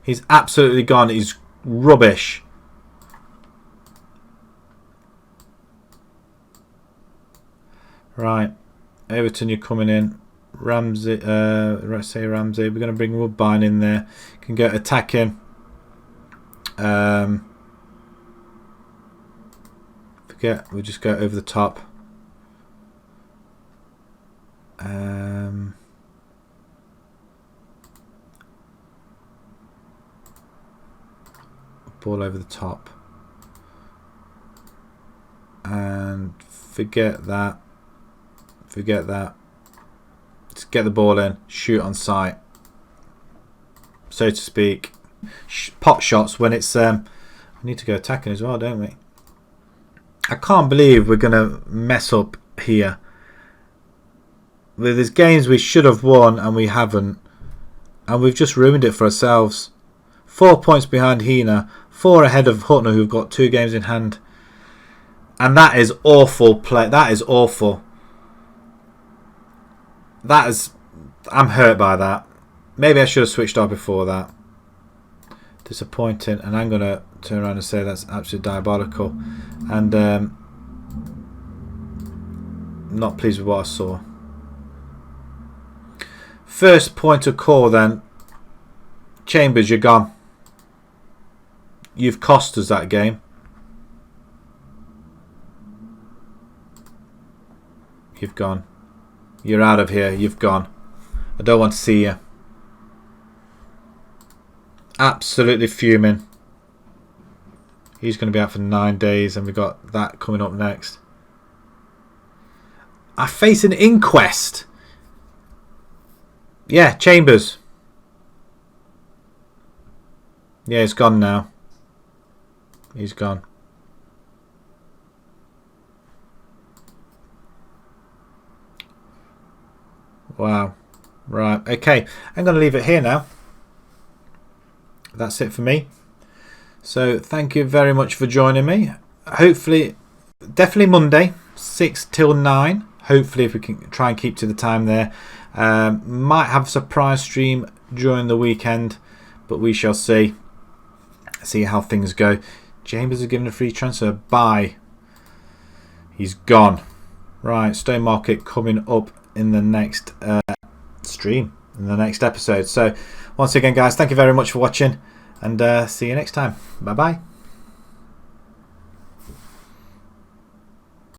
He's absolutely gone. He's rubbish. Right. Everton, you're coming in. Ramsey, let's say Ramsey. We're going to bring Woodbine in there. Can go attacking. Forget, we'll just go over the top. Ball over the top. And forget that. Forget that. Just get the ball in. Shoot on sight. So to speak. Pot shots when it's... we need to go attacking as well, don't we? I can't believe we're going to mess up here. There's games we should have won and we haven't. And we've just ruined it for ourselves. 4 points behind Hina. 4 ahead of Hutner, who've got 2 games in hand. And that is awful play. That is awful. That is... I'm hurt by that. Maybe I should have switched off before that. Disappointing. And I'm going to turn around and say that's absolutely diabolical. And not pleased with what I saw. First point of call then. Chambers, you're gone. You've cost us that game. You've gone. You're out of here. You've gone. I don't want to see you. Absolutely fuming. He's going to be out for 9 days and we've got that coming up next. I face an inquest. Yeah, Chambers. Yeah, he's gone now. He's gone. Wow. Right. Okay. I'm going to leave it here now. That's it for me. So thank you very much for joining me. Hopefully, definitely Monday, 6 till 9. Hopefully, if we can try and keep to the time there. Might have a surprise stream during the weekend, but we shall see. See how things go. Chambers is given a free transfer. Bye. He's gone. Right, stone market coming up in the next stream, in the next episode. So once again, guys, thank you very much for watching, and see you next time. Bye bye.